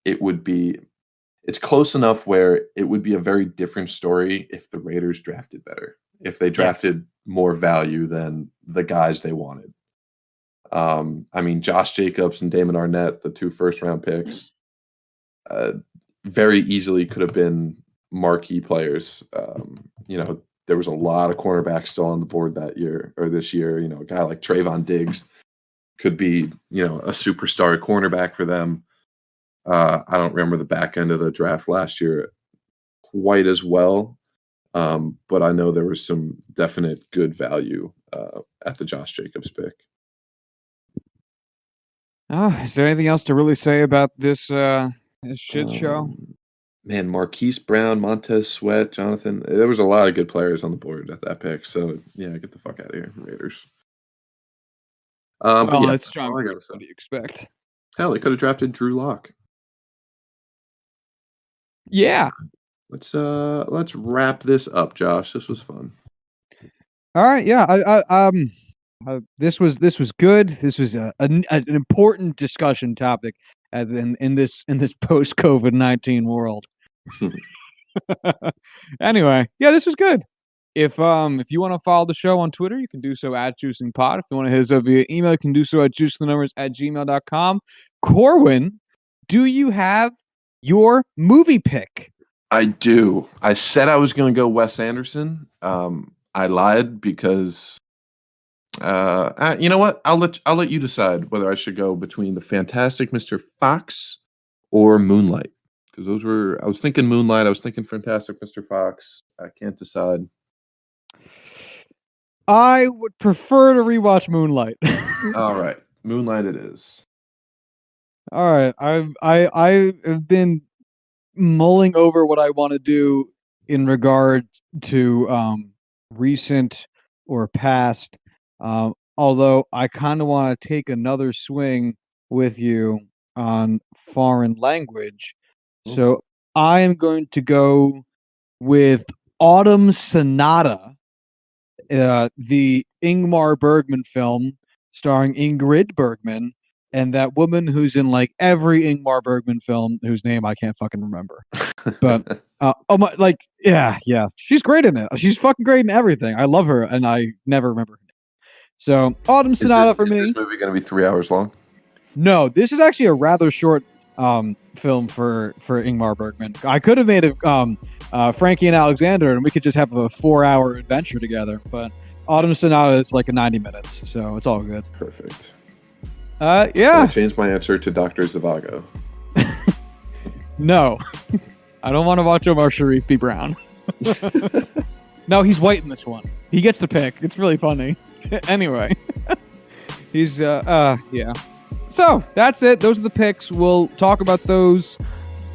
it's close enough where it would be a very different story if the Raiders drafted better, if they drafted more value than the guys they wanted. I mean, Josh Jacobs and Damon Arnett, the 2 first-round picks, very easily could have been marquee players. There was a lot of cornerbacks still on the board that year or this year. A guy like Trayvon Diggs could be, a superstar cornerback for them. I don't remember the back end of the draft last year quite as well, but I know there was some definite good value at the Josh Jacobs pick. is there anything else to really say about this shit show? Man, Marquise Brown, Montez Sweat, Jonathan. There was a lot of good players on the board at that pick. So, yeah, get the fuck out of here, Raiders. Well, it's John. What do you expect? Hell, they could have drafted Drew Lock. Yeah. Let's wrap this up, Josh. This was fun. All right. Yeah. This was good. This was an important discussion topic in this post COVID-19 world. Anyway, yeah, this was good. If you want to follow the show on Twitter, you can do so at JuicingPod. If you want to hit us up via email, you can do so at juicethenumbers@gmail.com. Corwin, do you have your movie pick? I do. I said I was going to go Wes Anderson. I lied because you know what? I'll let you decide whether I should go between The Fantastic Mr. Fox or Moonlight. Because I was thinking Moonlight, I was thinking Fantastic Mr. Fox. I can't decide. I would prefer to rewatch Moonlight. All right, Moonlight it is. All right, I have been mulling over what I want to do in regard to recent or past. Although I kind of want to take another swing with you on foreign language. So I am going to go with Autumn Sonata, the Ingmar Bergman film starring Ingrid Bergman and that woman who's in like every Ingmar Bergman film whose name I can't fucking remember. But yeah, she's great in it. She's fucking great in everything. I love her, and I never remember her name. So Autumn Sonata for me. Is this movie going to be 3 hours long? No, this is actually a rather short film for Ingmar Bergman. I could have made it Frankie and Alexander, and we could just have a 4-hour adventure together. But Autumn Sonata is like a 90 minutes, so it's all good. Perfect. Yeah. I changed my answer to Dr. Zhivago. No, I don't want to watch Omar Sharif be brown. No, he's white in this one. He gets to pick. It's really funny. Anyway, he's yeah. So that's it. Those are the picks. We'll talk about those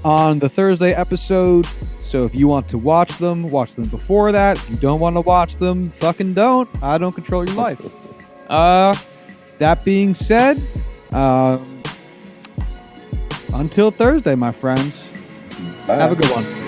on the Thursday episode. So if you want to watch them before that. If you don't want to watch them, fucking don't. I don't control your life. That being said, until Thursday, my friends. Bye. Have a good one.